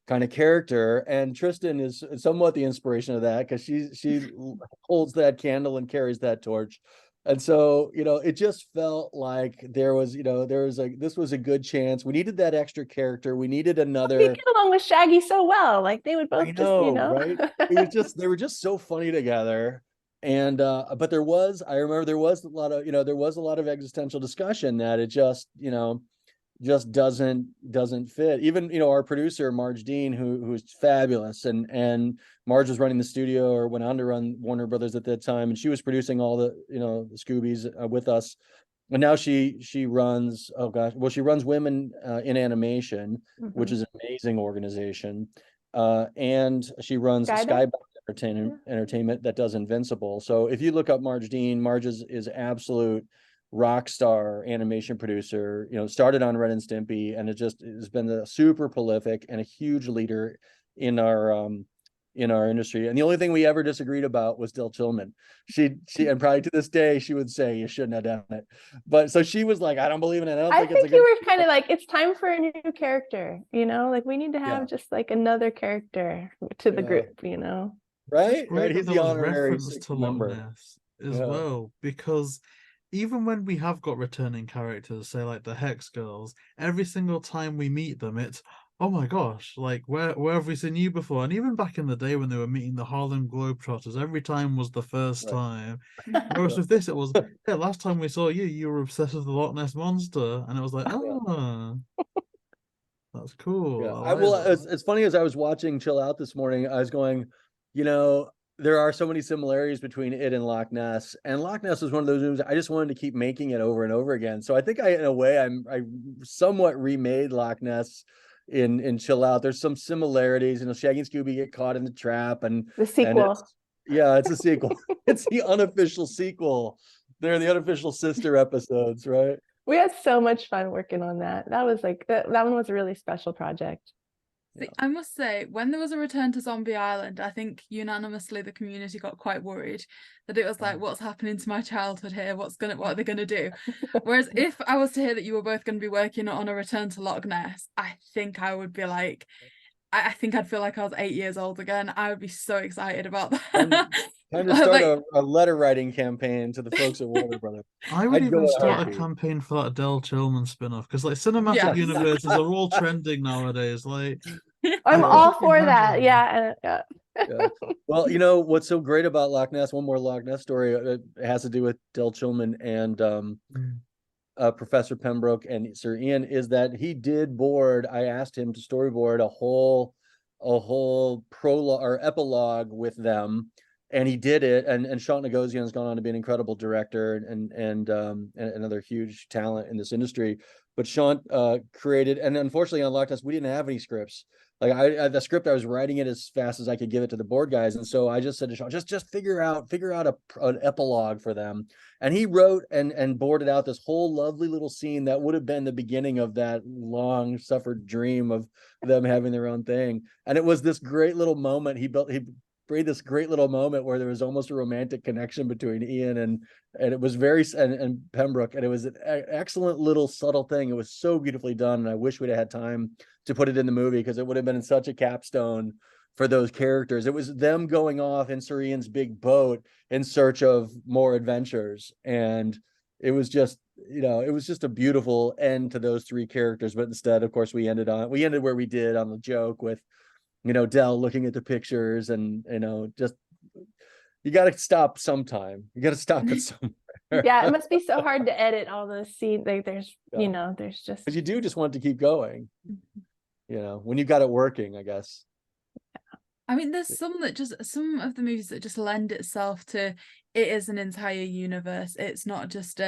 kind of character. And Tristin is somewhat the inspiration of that, because she holds that candle and carries that torch. And so, it just felt like this was a good chance. We needed that extra character. We needed another. They get along with Shaggy so well. Like they would both right? They were just so funny together. And but I remember there was a lot of existential discussion that it just doesn't fit. Even our producer Marge Dean, who's fabulous, and Marge was running the studio, or went on to run Warner Brothers at that time, and she was producing all the the Scoobies with us. And now she runs she runs Women in Animation, which is an amazing organization, and she runs Skybound Entertainment that does Invincible. So if you look up Marge Dean, Marge is absolute rock star animation producer, started on Ren and Stimpy, and has been a super prolific and a huge leader in our industry. And the only thing we ever disagreed about was Del Chillman. She and probably to this day she would say you shouldn't have done it. But so she was like, I don't believe in it. I think you were kind of like, it's time for a new character, like we need to have just like another character to the group, Right? He's the honorary reference to Loch Ness as well, because even when we have got returning characters, say like the Hex Girls, every single time we meet them, it's, oh my gosh, like where have we seen you before? And even back in the day when they were meeting the Harlem Globetrotters, every time was the first time. Whereas with this, it was, hey, last time we saw you were obsessed with the Loch Ness Monster, and it was like, oh, that's cool. Yeah. It's funny, as I was watching Chill Out this morning, I was going, there are so many similarities between it and Loch Ness, and Loch Ness was one of those movies I just wanted to keep making it over and over again. So I think in a way I somewhat remade Loch Ness in Chill Out. There's some similarities, Shaggy and Scooby get caught in the trap, and the sequel. It's a sequel. It's the unofficial sequel. They're the unofficial sister episodes, right? We had so much fun working on that. That was like that one was a really special project. See, I must say, when there was a return to Zombie Island, I think unanimously the community got quite worried that it was like, what's happening to my childhood here? What are they gonna do? Whereas if I was to hear that you were both going to be working on a return to Loch Ness, I think I would be like, I think I'd feel like I was 8 years old again. I would be so excited about that. Time to start a letter writing campaign to the folks at Warner Brothers. I would even start a campaign for that Del Chillman spin-off, because like cinematic universes are all trending nowadays. Like, I'm all for that. Yeah. Well, what's so great about Loch Ness? One more Loch Ness story. It has to do with Del Chillman and Professor Pembroke and Sir Ian, is that he did I asked him to storyboard a whole prologue or epilogue with them, and he did it. And Sean Nagosian has gone on to be an incredible director and another huge talent in this industry. But Sean created, and unfortunately on Loch Ness we didn't have any scripts. Like the script, I was writing it as fast as I could give it to the board guys, and so I just said to Sean, just figure out an epilogue for them. And he wrote and boarded out this whole lovely little scene that would have been the beginning of that long suffered dream of them having their own thing. And it was this great little moment. He created this great little moment where there was almost a romantic connection between Ian and it was and Pembroke, and it was an excellent little subtle thing. It was so beautifully done, and I wish we'd had time to put it in the movie, because it would have been such a capstone for those characters. It was them going off in Sir Ian's big boat in search of more adventures, and it was just, it was just a beautiful end to those three characters. But instead, of course, we ended where we did on the joke with, Del looking at the pictures, and just, you got to stop sometime. You got to stop it somewhere. Yeah, it must be so hard to edit all those scenes. Like there's, there's just. But you do just want to keep going. When you got it working, I guess. I mean, there's some of the movies that just lend itself to, it is an entire universe. It's not just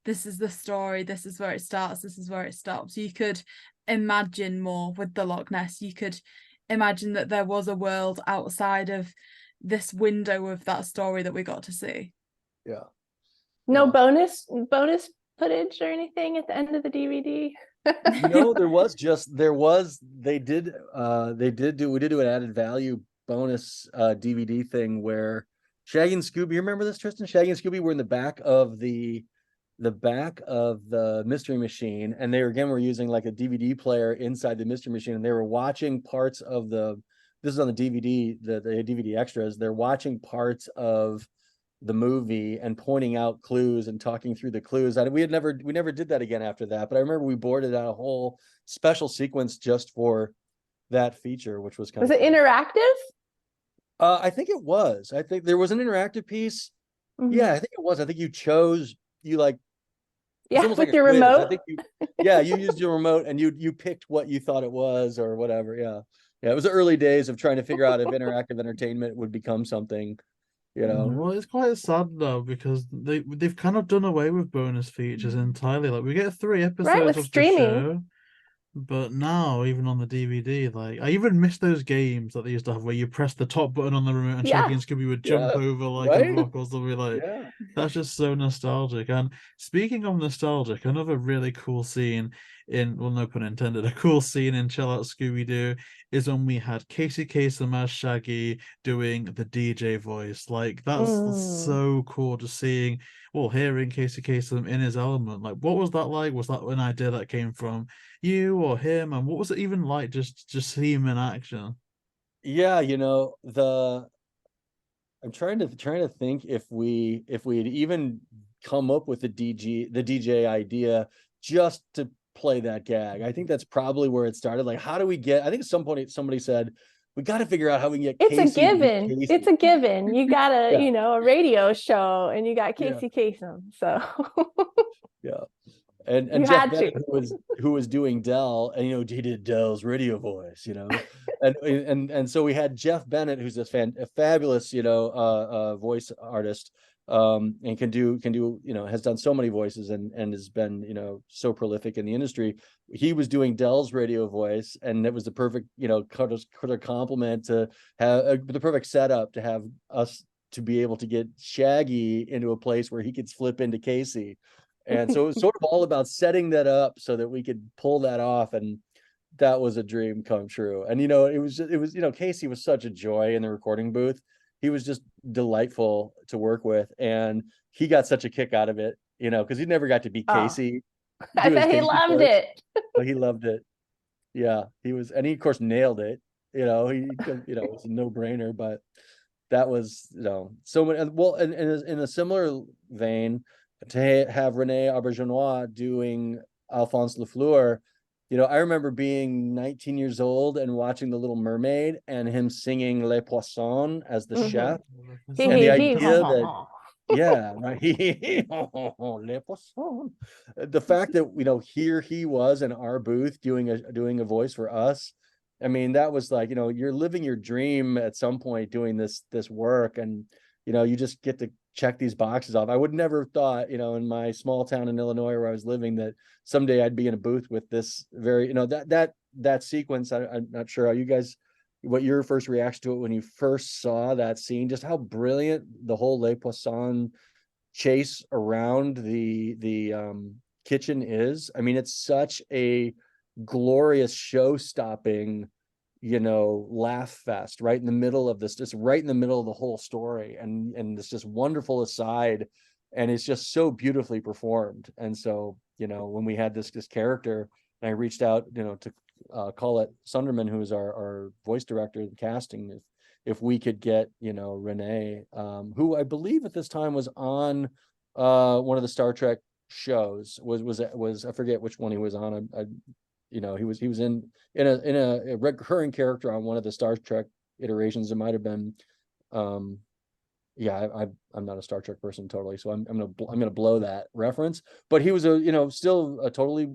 this is the story, this is where it starts, this is where it stops. You could imagine more with the Loch Ness. You could imagine that there was a world outside of this window of that story that we got to see. Yeah. No bonus footage or anything at the end of the DVD. We did do an added value bonus DVD thing where Shaggy and Scooby, you remember this, Tristin? Shaggy and Scooby were in the back of the Mystery Machine, and they were using like a DVD player inside the Mystery Machine, and they were watching parts of this is on the DVD, the DVD extras. They're watching parts of the movie and pointing out clues and talking through the clues. And we never did that again after that, but I remember we boarded out a whole special sequence just for that feature, which was was it interactive? I think it was. I think there was an interactive piece. Mm-hmm. Yeah, I think it was. I think you with like your quiz. remote. I think you used your remote and you picked what you thought it was or whatever. Yeah, it was the early days of trying to figure out if interactive entertainment would become something. Well, it's quite sad though, because they've kind of done away with bonus features entirely. Like we get 3 episodes of streaming. the show, but now even on the DVD, like I even miss those games that they used to have where you press the top button on the remote and Shaggy and Scooby would jump over like a rock or something. Like that's just so nostalgic. And speaking of nostalgic, another really cool scene no pun intended, a cool scene in Chill Out Scooby Doo is when we had Casey Kasem as Shaggy doing the DJ voice. Like that's so cool, just hearing Casey Kasem in his element. Like what was that like? Was that an idea that came from you or him? And what was it even like just see him in action? Yeah, I'm trying to think if we had even come up with the DJ idea just to play that gag. I think that's probably where it started. Like, how do we get? I think at some point somebody said we got to figure out how we can get. It's a given. It's a given. You got a radio show, and you got Casey Kasem. So yeah, and Jeff Bennett, who was doing Del, and he did Del's radio voice, and so we had Jeff Bennett, who's a fabulous voice artist, and can do has done so many voices and has been so prolific in the industry. He was doing Del's radio voice, and it was the perfect compliment to have the perfect setup to have us to be able to get Shaggy into a place where he could flip into Casey. And so it was sort of all about setting that up so that we could pull that off, and that was a dream come true. And it was Casey was such a joy in the recording booth. He was just delightful to work with, and he got such a kick out of it, because he never got to be Casey. I bet he loved it. He loved it. Yeah, he was, and he of course nailed it. It was a no-brainer. But that was so many. Well, and in a similar vein, to have Rene Auberjonois doing Alphonse Lafleur. I remember being 19 years old and watching The Little Mermaid and him singing Les Poissons as the chef. And the idea that, Les Poissons. The fact that, here he was in our booth doing a voice for us. I mean, that was like, you're living your dream at some point doing this work, and, you just get to check these boxes off. I would never thought, in my small town in Illinois where I was living, that someday I'd be in a booth with this very, that sequence. I'm not sure how you guys, what your first reaction to it when you first saw that scene, just how brilliant the whole Les Poissons chase around the kitchen is. I mean, it's such a glorious show-stopping laugh fest right in the middle of this, just right in the middle of the whole story, and this just wonderful aside, and it's just so beautifully performed. And so when we had this character, and I reached out to Colette Sunderman, who is our voice director of the casting, if we could get Renee, who I believe at this time was on one of the Star Trek shows, was I forget which one he was on. he was in a recurring character on one of the Star Trek iterations. It might have been I'm not a Star Trek person totally, so I'm gonna blow that reference. But he was still a totally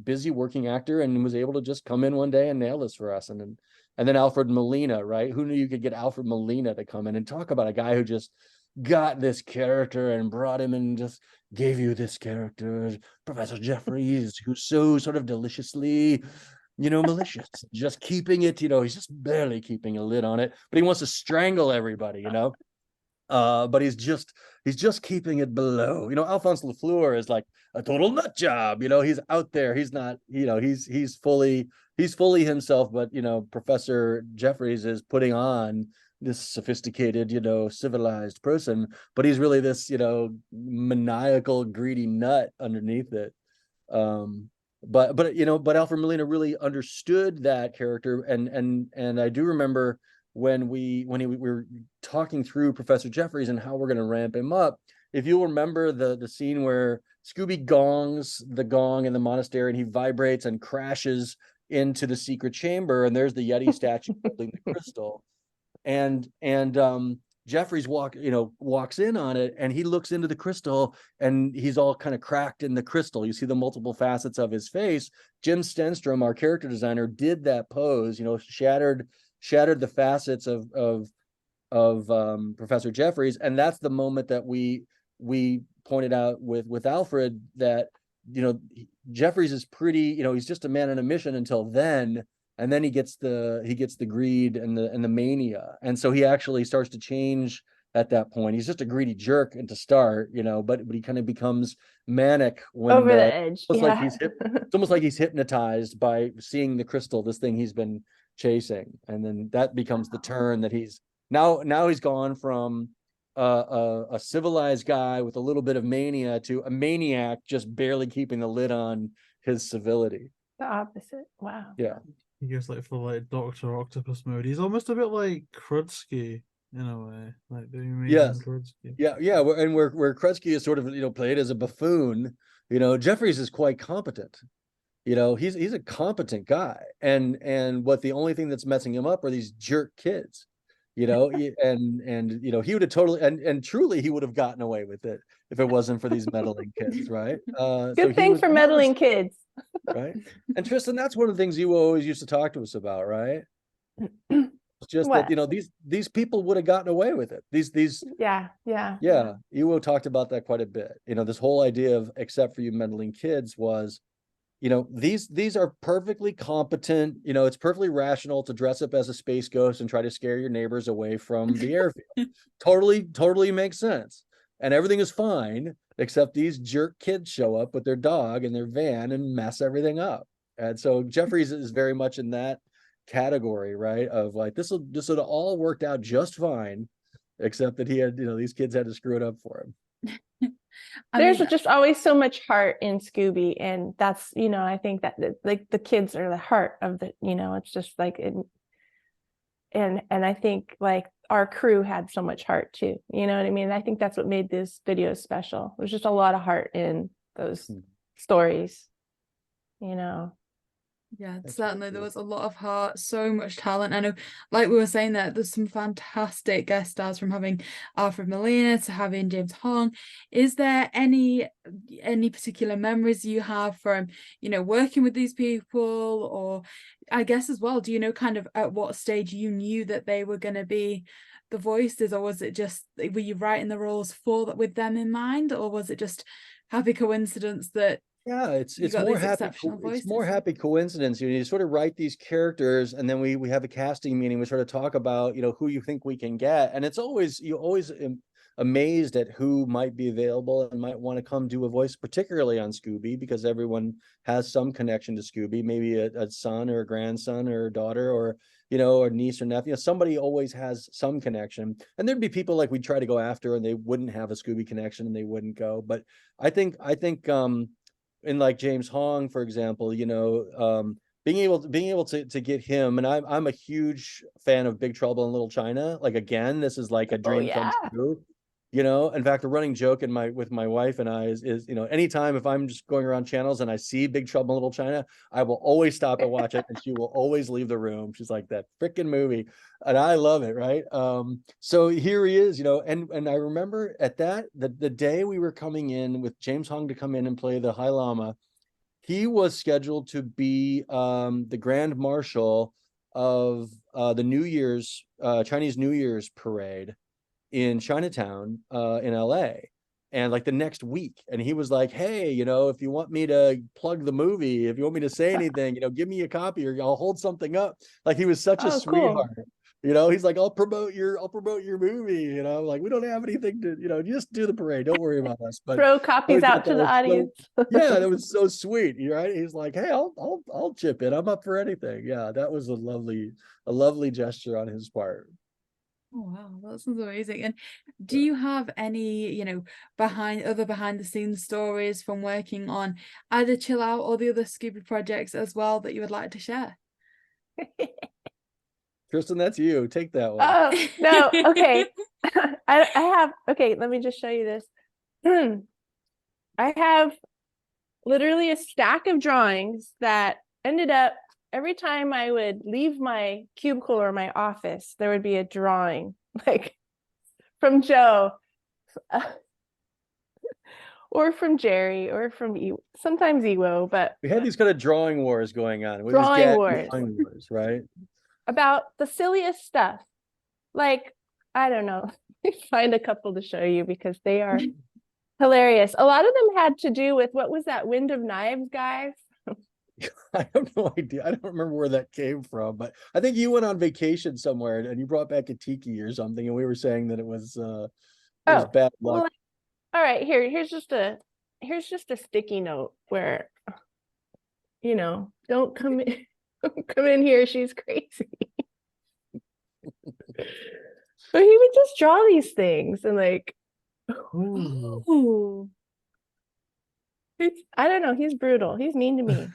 busy working actor, and was able to just come in one day and nail this for us. And then Alfred Molina, right? Who knew you could get Alfred Molina to come in and talk about a guy who just got this character and brought him and just gave you this character, Professor Jeffries, who's so sort of deliciously malicious, just keeping it, he's just barely keeping a lid on it, but he wants to strangle everybody, but he's just keeping it below. Alphonse Lafleur is like a total nut job. He's out there. He's not. He's fully himself. But Professor Jeffries is putting on this sophisticated, civilized person. But he's really this, maniacal, greedy nut underneath it. But Alfred Molina really understood that character, and I do remember when we were talking through Professor Jeffries and how we're going to ramp him up. If you'll remember the scene where Scooby gongs the gong in the monastery, and he vibrates and crashes into the secret chamber, and there's the Yeti statue holding the crystal, and Jeffries walks in on it, and he looks into the crystal, and he's all kind of cracked in the crystal. You see the multiple facets of his face. Jim Stenstrom, our character designer, did that pose, shattered the facets of Professor Jeffries. And that's the moment that we pointed out with Alfred, that Jeffries is pretty, he's just a man on a mission until then, and then he gets the greed and the mania, and so he actually starts to change at that point. He's just a greedy jerk and to start, but he kind of becomes manic when over the edge. It's almost like he's hypnotized by seeing the crystal, this thing he's been chasing. And then that becomes the turn that he's now he's gone from a civilized guy with a little bit of mania to a maniac just barely keeping the lid on his civility. The opposite. Wow. Yeah. He goes for Dr. Octopus mode. He's almost a bit like Krudsky in a way, like the amazing Krudsky. Yeah. And where Krudsky is sort of played as a buffoon, Jeffries is quite competent. He's a competent guy, and what the only thing that's messing him up are these jerk kids. And he would have totally and truly he would have gotten away with it if it wasn't for these meddling kids, right? Good thing for meddling kids. Right. And Tristin, that's one of the things you always used to talk to us about, right? It's just What? that these people would have gotten away with it. These Yeah. Iwao talked about that quite a bit. This whole idea of except for you meddling kids was, these are perfectly competent, it's perfectly rational to dress up as a space ghost and try to scare your neighbors away from the airfield. Totally makes sense. And everything is fine, except these jerk kids show up with their dog and their van and mess everything up. And so Jeffries is very much in that category, right? Of like, this would all worked out just fine, except that he had, these kids had to screw it up for him. There's just always so much heart in Scooby, and that's I think that like the kids are the heart of the it's just like it, and I think like our crew had so much heart too, you know what I mean? I think that's what made this video special. There's just a lot of heart in those stories. Yeah, certainly there was a lot of heart, so much talent. I know, like we were saying, that there's some fantastic guest stars, from having Alfred Molina to having James Hong. Is there any particular memories you have from working with these people, or I guess as well, do you know kind of at what stage you knew that they were going to be the voices, or was it just, were you writing the roles with them in mind, or was it just happy coincidence that it's more happy coincidence. You sort of write these characters, and then we have a casting meeting. We sort of talk about who you think we can get, and it's always amazed at who might be available and might want to come do a voice, particularly on Scooby, because everyone has some connection to Scooby, maybe a son or a grandson or a daughter, or or niece or nephew. Somebody always has some connection, and there'd be people like we'd try to go after and they wouldn't have a Scooby connection and they wouldn't go. But I think in like James Hong, for example, being able to get him, and I'm a huge fan of Big Trouble in Little China. Like, again, this is like a dream come true. In fact, a running joke with my wife and I is anytime if I'm just going around channels and I see Big Trouble in Little China, I will always stop and watch it, and she will always leave the room. She's like, that freaking movie, and I love it, right? So here he is, and I remember at the day we were coming in with James Hong to come in and play the High Lama, he was scheduled to be the Grand Marshal of the New Year's Chinese New Year's parade in Chinatown in LA, and like the next week. And he was like, hey, if you want me to plug the movie, if you want me to say anything, give me a copy or I'll hold something up. Like, he was such a sweetheart. Cool. He's like, I'll promote your movie. Like, we don't have anything to, just do the parade. Don't worry about us. But throw copies out to the audience. Yeah, that was so sweet. Right? He's like, hey, I'll chip in. I'm up for anything. Yeah, that was a lovely gesture on his part. Oh wow, that sounds amazing. And do you have any, behind the scenes stories from working on either Chill Out or the other Scooby projects as well that you would like to share? Tristin, that's you. Take that one. Oh, no. Okay. I have, okay, let me just show you this. I have literally a stack of drawings that ended up, every time I would leave my cubicle or my office, there would be a drawing, like from Joe, or from Jerry, or from sometimes Iwao, but we had these kind of drawing wars going on. Drawing wars, right? About the silliest stuff. Like, I don't know. Find a couple to show you because they are hilarious. A lot of them had to do with, what was that Wind of Knives, guys? I have no idea. I don't remember where that came from, but I think you went on vacation somewhere and you brought back a tiki or something, and we were saying that it was bad luck. Well, all right, here's just a sticky note where, don't come in, come in here, she's crazy. But he would just draw these things and like, ooh. I don't know, he's brutal. He's mean to me.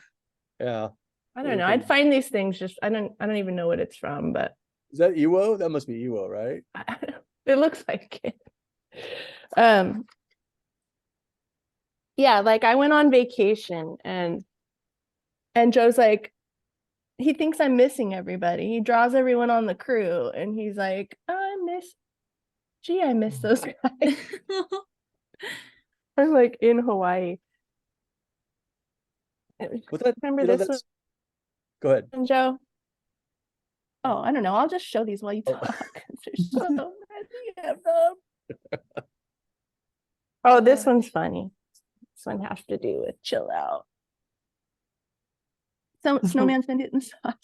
Yeah. I don't know. I'd find these things just, I don't even know what it's from, but is that Iwao? That must be Iwao, right? It looks like it. Yeah, like I went on vacation and Joe's like, he thinks I'm missing everybody. He draws everyone on the crew and he's like, I miss those guys. I'm like in Hawaii. Remember this one? Go ahead, Joe. Oh, I don't know. I'll just show these while you talk. There's so many of them. Oh, this one's funny. This one has to do with Chill Out. Snowman's been hitting the sauce.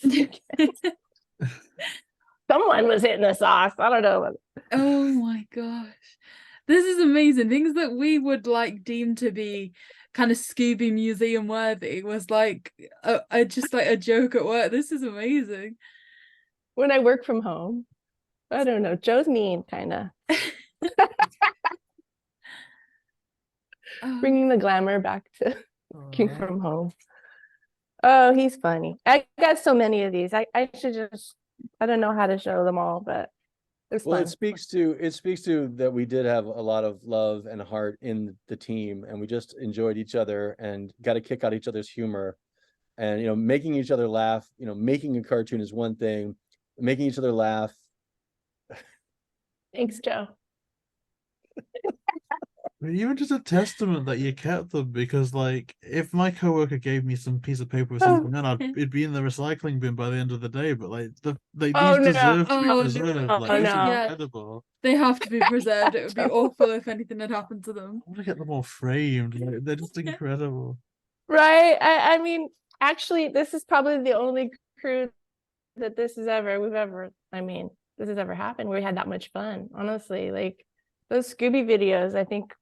Someone was hitting the sauce. I don't know. Oh my gosh. This is amazing. Things that we would like deem to be kind of Scooby museum worthy was like just like a joke at work. This is amazing. When I work from home, I don't know. Joe's mean, kind of. Bringing the glamour back to working from home. Oh, he's funny. I got so many of these. I should just, I don't know how to show them all, but it's fun. It speaks to that we did have a lot of love and heart in the team, and we just enjoyed each other and got a kick out of each other's humor, and making each other laugh. Making a cartoon is one thing, making each other laugh. Thanks, Joe. Even just a testament that you kept them, because like if my coworker gave me some piece of paper with something in, it'd be in the recycling bin by the end of the day. But like these deserve to be preserved. Like it's incredible. They have to be preserved. It would be awful if anything had happened to them. I want to get them all framed. Like, they're just incredible. Right. I mean, actually, this is probably the only crew that this has ever happened where we had that much fun. Honestly, like those Scooby videos, I think.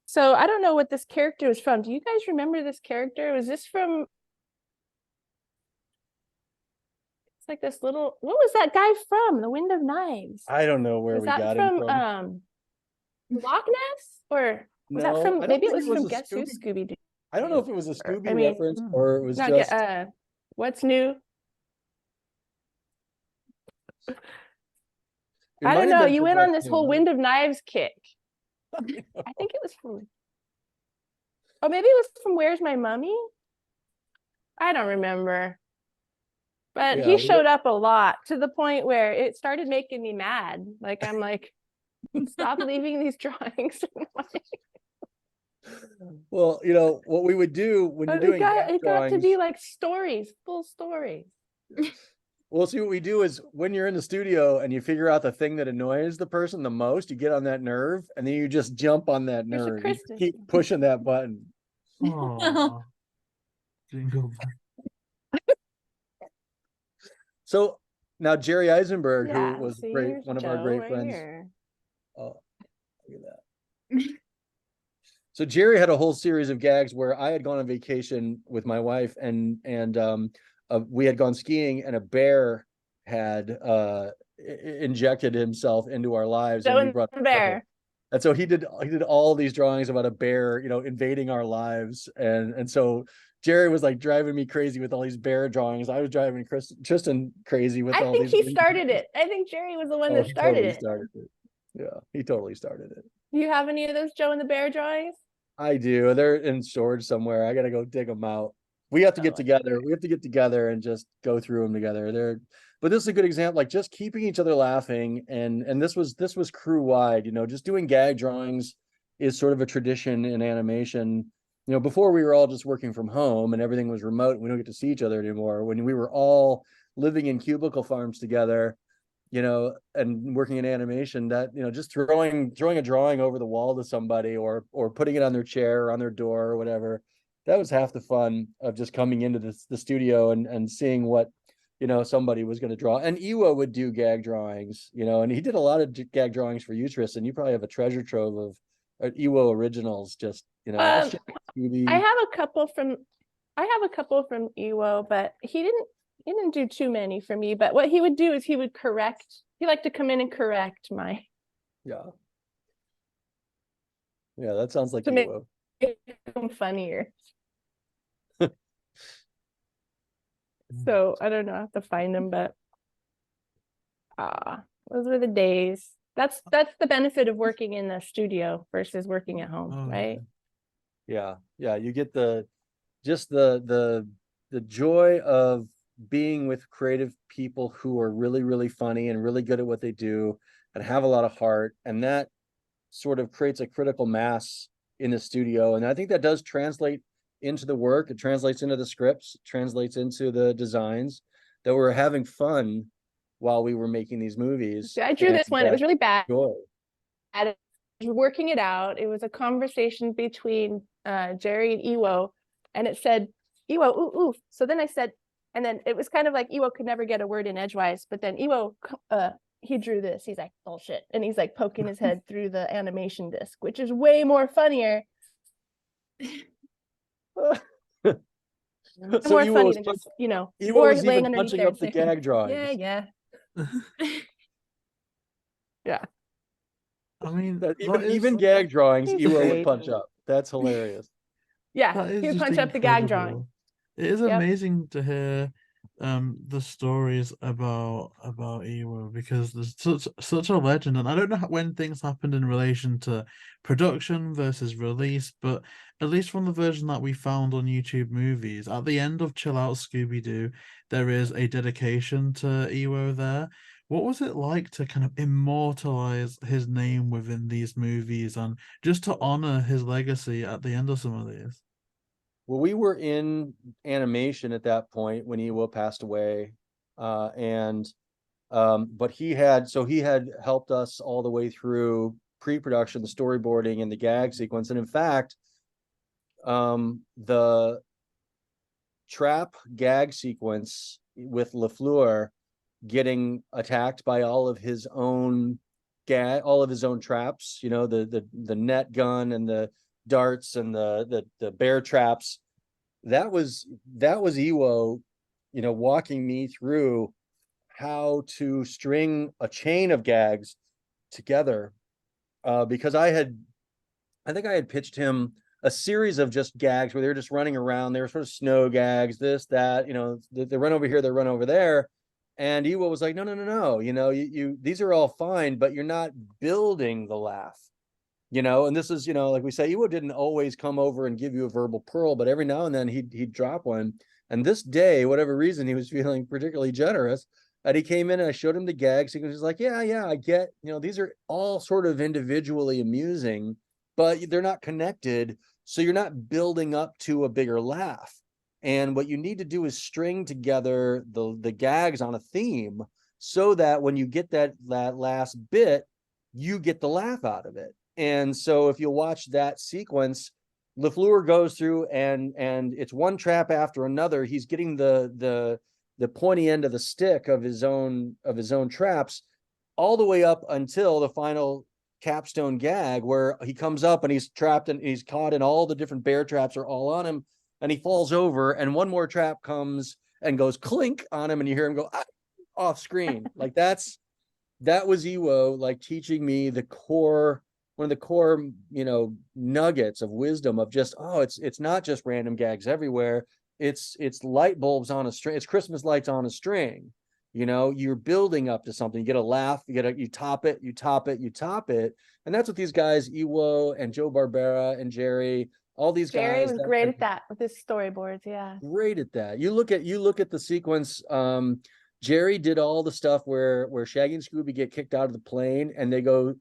So I don't know what this character was from. Do you guys remember this character? Was this from like this little, what was that guy from? The Wind of Knives. I don't know where Was we that got him from from. Loch Ness? Or was No, that I from, don't maybe it think was from a Guess Who Scooby. Scooby Doo? I don't know if it was a Or, Scooby I mean, reference or it was Not just. What's New? It I might don't have know. been You from went on What's this whole New. Wind of Knives kick. I think it was from, oh, maybe it was from Where's My Mummy? I don't remember. But Yeah, he showed up a lot to the point where it started making me mad. Like, I'm like, stop leaving these drawings. Well, what we would do when you're But doing gag it got to drawings. be like stories, full stories. Well, see, what we do is when you're in the studio and you figure out the thing that annoys the person the most, you get on that nerve and then you just jump on that Here's a nerve. You just Kristen. keep pushing that button. Oh, jingle bell. So now Jerry Eisenberg, Yeah, who was see, great, here's one of our Joe great right friends. here. Oh, look at that. So Jerry had a whole series of gags where I had gone on vacation with my wife and we had gone skiing and a bear had injected himself into our lives Joe and we and brought the Bear. and so he did all these drawings about a bear, invading our lives. And so Jerry was like driving me crazy with all these bear drawings. I was driving Tristan crazy with I all think these. he started it. I think Jerry was the one Oh, that he started totally it. started it. Yeah, he totally started it. Do you have any of those Joe and the Bear drawings? I do. They're in storage somewhere. I gotta go dig them out. We have to get together. We have to get together and just go through them together. But this is a good example, like just keeping each other laughing. And this was crew wide, just doing gag drawings is sort of a tradition in animation. Before we were all just working from home and everything was remote, we don't get to see each other anymore. When we were all living in cubicle farms together, and working in animation, that, just throwing a drawing over the wall to somebody or putting it on their chair or on their door or whatever, that was half the fun of just coming into the studio and seeing what, somebody was going to draw. And Iwao would do gag drawings, and he did a lot of gag drawings for you, Tristan. You probably have a treasure trove of Iwao originals, just, I have a couple from Iwao, but he didn't do too many for me. But what he would do is he liked to come in and correct my. Yeah, that sounds like to make Iwao. them funnier. So I don't know, I have to find them, but those were the days. That's the benefit of working in the studio versus working at home, right? Yeah, you get the joy of being with creative people who are really, really funny and really good at what they do and have a lot of heart, and that sort of creates a critical mass in the studio. And I think that does translate into the work. It translates into the scripts, it translates into the designs, that we're having fun while we were making these movies. I drew this one. It was really bad. Joy. Working it out. It was a conversation between Jerry and Iwao, and it said, Iwao, ooh, ooh. So then I said, and then it was kind of like Iwao could never get a word in edgewise, but then Iwao, he drew this. He's like, bullshit. And he's like poking his head through the animation disc, which is way more funnier. So more Iwao funny was than just, Iwao or was laying even underneath punching there up the saying, gag drawings. Yeah. Yeah. I mean, even gag drawings, He's Iwao would great. punch up. That's hilarious. Yeah, that is he would just punch up the gag drawing. incredible. It is Yep. amazing to hear the stories about Iwao, because there's such a legend, and I don't know when things happened in relation to production versus release, but at least from the version that we found on YouTube Movies, at the end of Chill Out Scooby Doo, there is a dedication to Iwao there. What was it like to kind of immortalize his name within these movies and just to honor his legacy at the end of some of these? Well, we were in animation at that point when Iwao passed away. But he had helped us all the way through pre-production, the storyboarding, and the gag sequence. And in fact, the trap gag sequence with LaFleur getting attacked by all of his own traps, the net gun and the darts and the bear traps, that was Iwao, walking me through how to string a chain of gags together, because I think I had pitched him a series of just gags where they were just running around. They were sort of snow gags, this, that, they run over here, they run over there. And Iwao was like, no, you these are all fine, but you're not building the laugh, and this is, like we say, Iwao didn't always come over and give you a verbal pearl, but every now and then he'd drop one. And this day, whatever reason, he was feeling particularly generous, and he came in and I showed him the gags. He was like, yeah, I get, these are all sort of individually amusing, but they're not connected. So you're not building up to a bigger laugh. And what you need to do is string together the gags on a theme so that when you get that last bit, you get the laugh out of it. And so if you watch that sequence, LaFleur goes through and it's one trap after another. He's getting the pointy end of the stick of his own traps all the way up until the final capstone gag where he comes up and he's trapped and he's caught and all the different bear traps are all on him. And he falls over and one more trap comes and goes clink on him and you hear him go off screen. Like that was Iwao like teaching me one of the core, nuggets of wisdom of just, it's not just random gags everywhere. It's light bulbs on a string. It's Christmas lights on a string. You're building up to something. You get a laugh, you top it. And that's what these guys, Iwao and Joe Barbera and Jerry, all these Jerry guys was great at that with his storyboards. Yeah. Great at that. You look at the sequence. Jerry did all the stuff where Shaggy and Scooby get kicked out of the plane and they go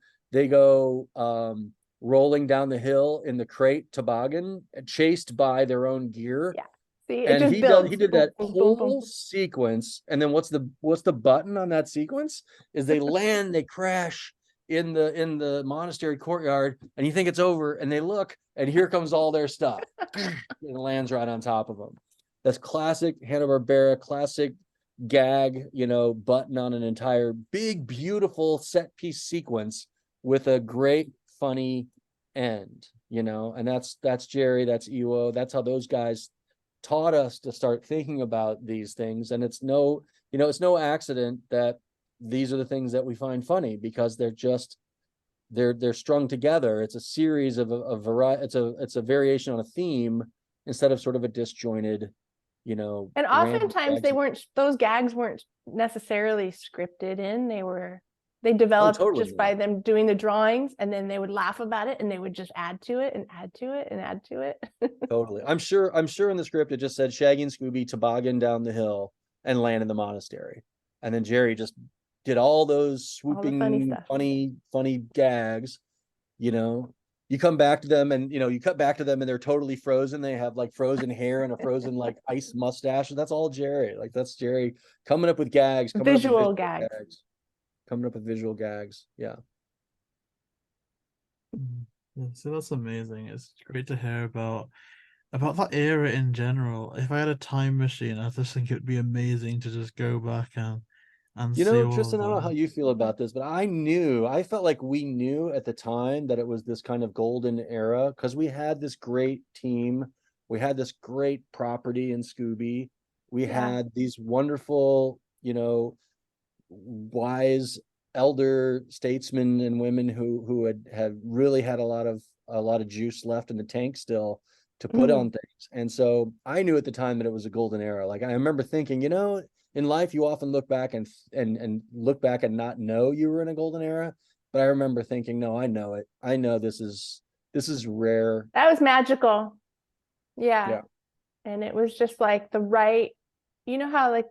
rolling down the hill in the crate toboggan, chased by their own gear. Yeah. See, and he did that boom, whole boom, boom. sequence. And then what's the button on that sequence is they land, they crash in the monastery courtyard, and you think it's over, and they look, and here comes all their stuff. And it lands right on top of them. That's classic Hanna-Barbera, classic gag, button on an entire big, beautiful set piece sequence with a great, funny end, and that's Jerry, that's Iwao, that's how those guys taught us to start thinking about these things. And it's no accident that these are the things that we find funny, because they're strung together. It's a series of a variety. It's a variation on a theme instead of sort of a disjointed, and oftentimes those gags weren't necessarily scripted in. They developed just by them doing the drawings, and then they would laugh about it and they would just add to it and add to it and add to it. Totally. I'm sure in the script it just said Shaggy and Scooby toboggan down the hill and land in the monastery. And then Jerry just did all those swooping, funny gags. You come back to them and you cut back to them and they're totally frozen. They have like frozen hair and a frozen like ice mustache. That's all Jerry. Like that's Jerry coming up with gags, visual gags. Coming up with visual gags. Yeah. So that's amazing. It's great to hear about that era in general. If I had a time machine, I just think it would be amazing to just go back and see all Tristin, of I don't know them. how you feel about this, but I felt like we knew at the time that it was this kind of golden era because we had this great team. We had this great property in Scooby. We had these wonderful, wise elder statesmen and women who had really had a lot of juice left in the tank still to put on things. And so I knew at the time that it was a golden era. Like I remember thinking, in life you often look back and look back and not know you were in a golden era. But I remember thinking, no, I know it. I know this is rare. That was magical. Yeah. And it was just like the right, how like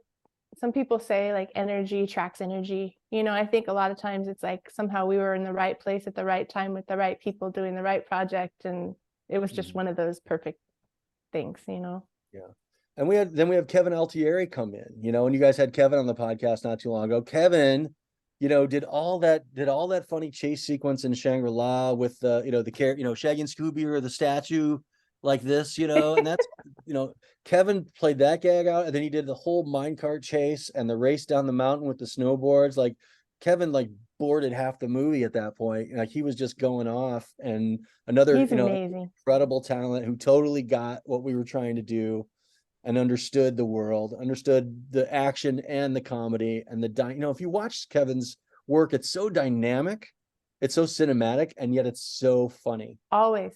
some people say like energy attracts energy. I think a lot of times it's like somehow we were in the right place at the right time with the right people doing the right project, and it was just one of those perfect things. Yeah. And we have Kevin Altieri come in, and you guys had Kevin on the podcast not too long ago. Kevin, did all that funny chase sequence in Shangri-La with the Shaggy and Scooby or the statue like this, and that's, Kevin played that gag out, and then he did the whole minecart chase and the race down the mountain with the snowboards. Like Kevin boarded half the movie at that point. Like he was just going off, and another, he's amazing, incredible talent who totally got what we were trying to do. and understood the world, understood the action and the comedy and if you watch Kevin's work, it's so dynamic, it's so cinematic, and yet it's so funny. Always.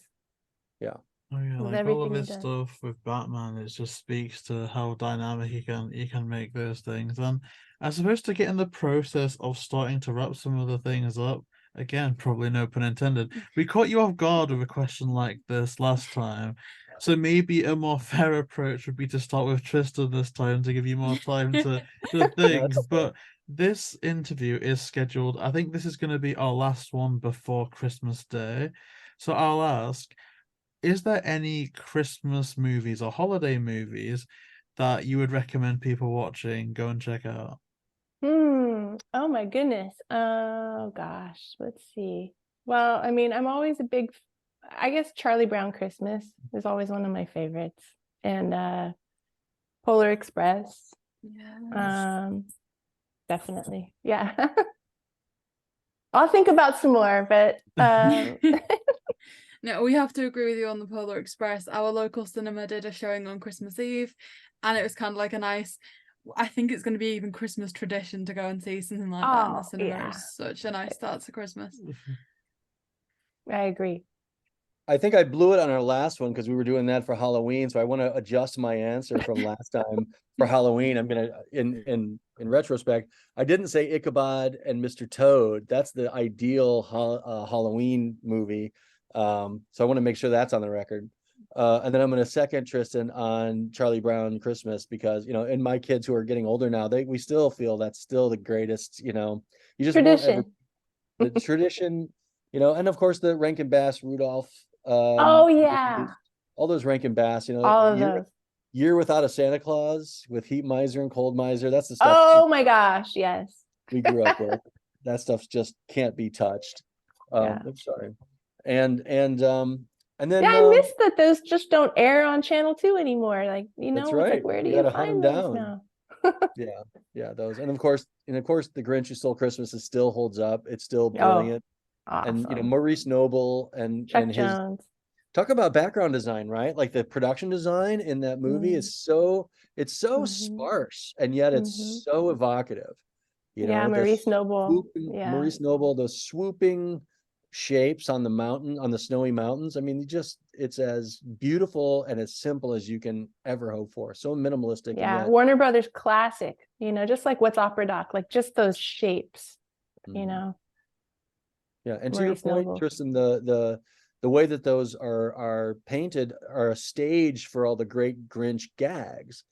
Yeah. Oh yeah, With like all of everything he his does. stuff with Batman, it just speaks to how dynamic he can make those things. And I suppose to get in the process of starting to wrap some of the things up, again, probably no pun intended, we caught you off guard with a question like this last time. So maybe a more fair approach would be to start with Tristan this time to give you more time to think. That's fair. But this interview is scheduled, I think this is going to be our last one before Christmas Day. So I'll ask, is there any Christmas movies or holiday movies that you would recommend people watching? Go and check out. Oh my goodness. Oh gosh, let's see. Well, I mean, I'm always I guess Charlie Brown Christmas is always one of my favorites. And Polar Express. Yeah. Definitely. Yeah. I'll think about some more, but No, we have to agree with you on the Polar Express. Our local cinema did a showing on Christmas Eve, and it was kind of like a nice, I think it's going to be even Christmas tradition to go and see something like that in the cinema. yeah. It's such a nice start to Christmas. I agree. I think I blew it on our last one because we were doing that for Halloween. So I want to adjust my answer from last time for Halloween. I'm gonna in retrospect, I didn't say Ichabod and Mr. Toad. That's the ideal Halloween movie. So I want to make sure that's on the record. And then I'm going to second Tristan on Charlie Brown Christmas because, and my kids who are getting older now, we still feel that's still the greatest, you just won't ever, the tradition, and of course the Rankin Bass Rudolph. Oh yeah. All those Rankin Bass, all of those. Year Without a Santa Claus with Heat Miser and Cold Miser. That's the stuff. Oh my gosh, yes. We grew up with. That stuff just can't be touched. I'm sorry. And then I miss that those just don't air on Channel 2 anymore. Like, that's it's right. like, where do You you gotta hunt find 'em those down. now? Yeah, those. And of course, The Grinch Who Stole Christmas is still holds up. It's still brilliant. Awesome. And Maurice Noble and Chuck his Jones. talk about background design, right? Like the production design in that movie is so sparse and yet it's so evocative. Maurice Noble. Maurice Noble, those swooping shapes on the mountain, on the snowy mountains. I mean, it's as beautiful and as simple as you can ever hope for. So minimalistic. Yeah, Warner Brothers classic, just like What's Opera Doc, like just those shapes, Yeah, and to Maurice your point, Noble. Tristan, the way that those are painted are a stage for all the great Grinch gags.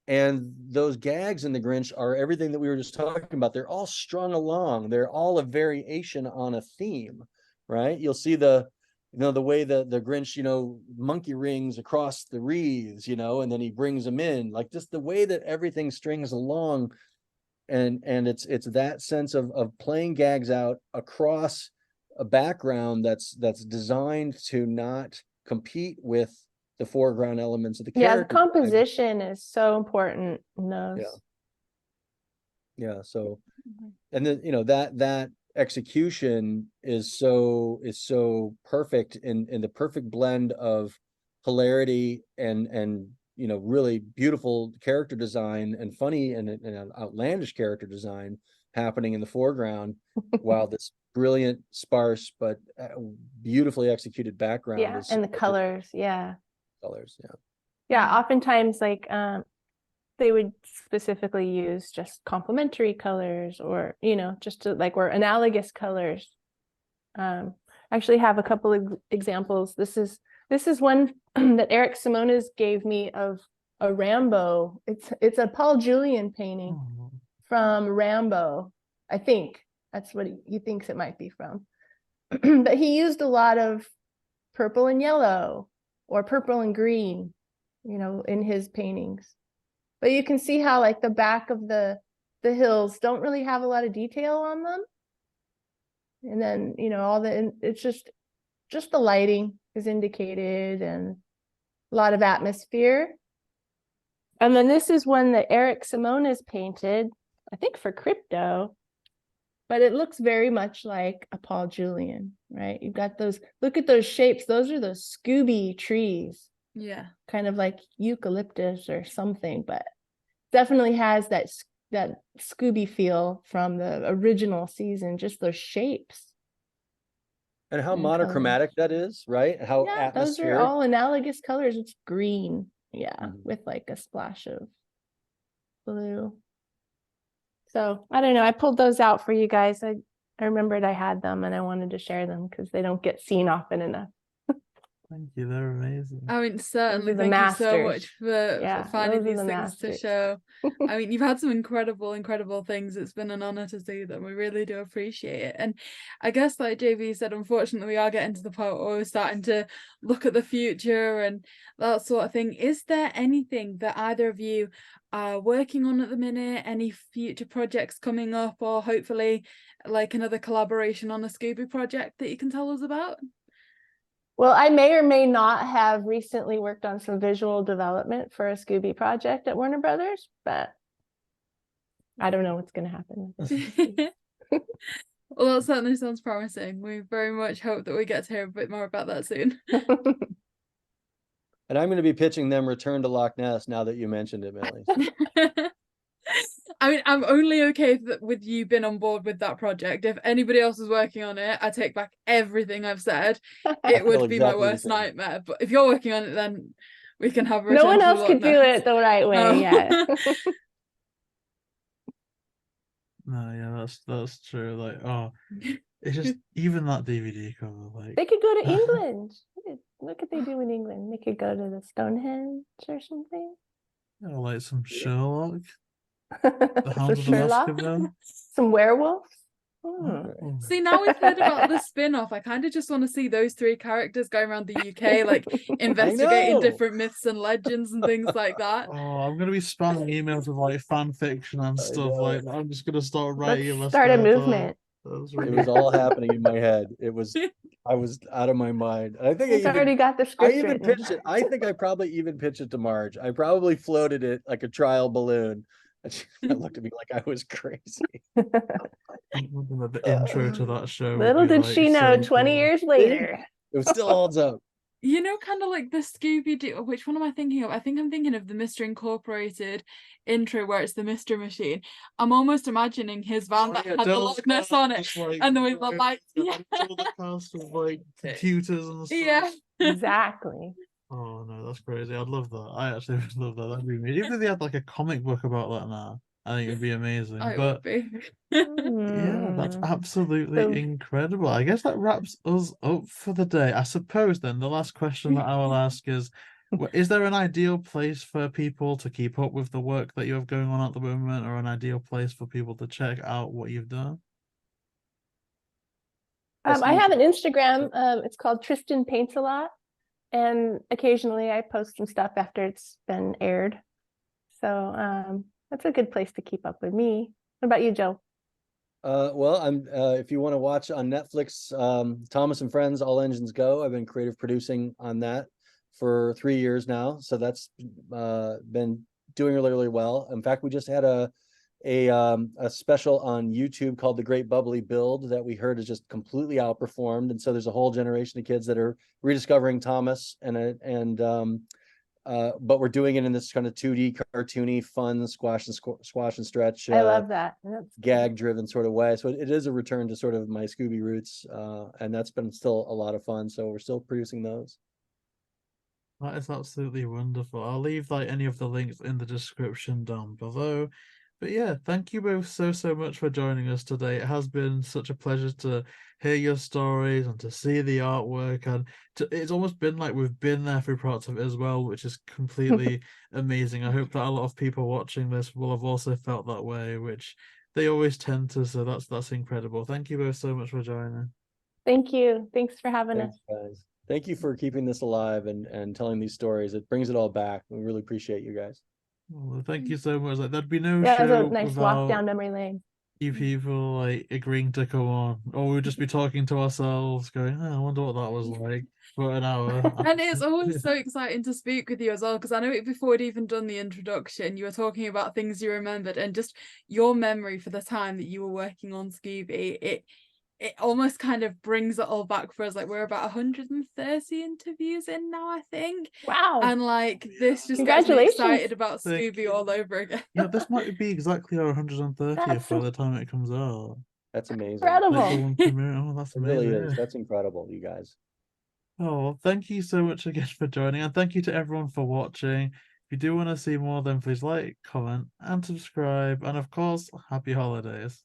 And those gags in the Grinch are everything that we were just talking about. They're all strung along. They're all a variation on a theme, right? You'll see the way the Grinch, monkey rings across the wreaths, and then he brings them in, like just the way that everything strings along. And it's that sense of playing gags out across a background that's designed to not compete with the foreground elements of the character. Yeah, the composition is so important in those. Yeah. So, and then that execution is so perfect in the perfect blend of hilarity and really beautiful character design and funny and outlandish character design happening in the foreground while this brilliant, sparse but beautifully executed background is and the colors. Oftentimes like they would specifically use just complementary colors or just to, like, or analogous colors. Actually have a couple of examples. This is one that Eric Simones gave me of a Rambo. It's a Paul Julian painting from Rambo. I think that's what he thinks it might be from. But he used a lot of purple and yellow or purple and green, in his paintings. But you can see how like the back of the hills don't really have a lot of detail on them. And then, it's just the lighting is indicated and a lot of atmosphere. And then this is one that Eric Simones painted, I think for Crypto, but it looks very much like a Paul Julian, right? You've got those, look at those shapes. Those are those Scooby trees. Yeah. kind of like eucalyptus or something, but definitely has that Scooby feel from the original season, just those shapes. And how And monochromatic that is, right? How Yeah, those are atmospheric. all analogous colors. It's green, yeah, Mhm. with like a splash of blue. So I don't know. I pulled those out for you guys. I remembered I had them and I wanted to share them because they don't get seen often enough. Thank you, they're amazing. I mean, certainly, the thank you so masters. much for Yeah, finding those are these the things to masters. show. I mean, you've had some incredible things. It's been an honor to see them. We really do appreciate it. And I guess, like JayBee said, unfortunately, we are getting to the point where we're starting to look at the future and that sort of thing. Is there anything that either of you are working on at the minute? Any future projects coming up, or hopefully like another collaboration on a Scooby project that you can tell us about? Well, I may or may not have recently worked on some visual development for a Scooby project at Warner Brothers, but I don't know what's going to happen with it. Well, that certainly sounds promising. We very much hope that we get to hear a bit more about that soon. And I'm going to be pitching them Return to Loch Ness now that you mentioned it, Milly. I mean, I'm only okay with you being on board with that project. If anybody else is working on it, I take back everything I've said. It would be my exactly the worst same. nightmare. But if you're working on it, then we can have a No return one to else Loch could do Ness. it the right way. No. Yeah. No, yeah, that's true. Like, oh, it's just even that DVD cover, like They could go to England. What could they do in England? They could go to the Stonehenge or something. like some Sherlock, the Some Hounds of Sherlock, Azkaban. some werewolves. Oh. See, now we've heard about the spin-off, I kind of just want to see those three characters going around the UK, like investigating know. different myths and legends and things like that. Oh, I'm gonna be spamming emails with like fan fiction and I stuff know. like that. I'm just gonna start writing. Let's start a movement. That's It really was all happening in my head. I was out of my mind. And I think It's already got the I script even written. pitched it. I think I probably even pitched it to Marge. I probably floated it like a trial balloon. And she looked at me like I was crazy. the intro to that show. would Little be, did like, she know, so 20 cool. years later. It still holds up. You know, kind of like the Scooby Doo. Which one am I thinking of? I think I'm thinking of the Mr. Incorporated intro where it's the Mystery Machine. I'm almost imagining his van that had the Loch Ness on it, and then with the lights. Yeah. All the cast of like computers and stuff. Yeah. Exactly. Oh no, that's crazy. I'd love that. I actually would love that. That'd be amazing. Even if they had like a comic book about that now, I think it'd be amazing. I But would be. yeah, that's absolutely So- incredible. I guess that wraps us up for the day. I suppose then the last question that I will ask is there an ideal place for people to keep up with the work that you have going on at the moment, or an ideal place for people to check out what you've done? I have an Instagram. It's called Tristin Paints a Lot. And occasionally I post some stuff after it's been aired. So that's a good place to keep up with me. What about you, Joe? Well, I'm if you want to watch on Netflix, Thomas and Friends, All Engines Go. I've been creative producing on that for 3 years now. So that's been doing really well. In fact, we just had a special on YouTube called The Great Bubbly Build that we heard is just completely outperformed. And so there's a whole generation of kids that are rediscovering Thomas but we're doing it in this kind of 2D cartoony, fun squash and stretch. I love that. Gag driven sort of way. So it is a return to sort of my Scooby roots. And that's been still a lot of fun. So we're still producing those. That is absolutely wonderful. I'll leave like any of the links in the description down below. But yeah, thank you both so much for joining us today. It has been such a pleasure to hear your stories and to see the artwork, and it's almost been like we've been there through parts of it as well, which is completely amazing. I hope that a lot of people watching this will have also felt that way, which they always tend to. So that's incredible. Thank you both so much for joining. Thank you. Thanks for having Thanks, us. guys. Thank you for keeping this alive and telling these stories. It brings it all back. We really appreciate you guys. Well, thank you so much. Like, there'd be no Yeah, it show was a nice without walk down memory lane. you people like agreeing to come on, or we'd just be talking to ourselves, going, "Oh, I wonder what that was like for an hour." And it's always so exciting to speak with you as well, because I know before we'd even done the introduction, you were talking about things you remembered and just your memory for the time that you were working on Scooby. it almost kind of brings it all back for us. Like, we're about 130 interviews in now, I think. Wow. And like, this just gets me Congratulations. excited about Thank Scooby all over again. Yeah, this might be exactly our 130th That's by the time it comes out. That's amazing. incredible. Like the one premiere. Oh, that's It really amazing. is. That's incredible, you guys. Oh, well, thank you so much again for joining, and thank you to everyone for watching. If you do want to see more, then please like, comment, and subscribe. And of course, happy holidays.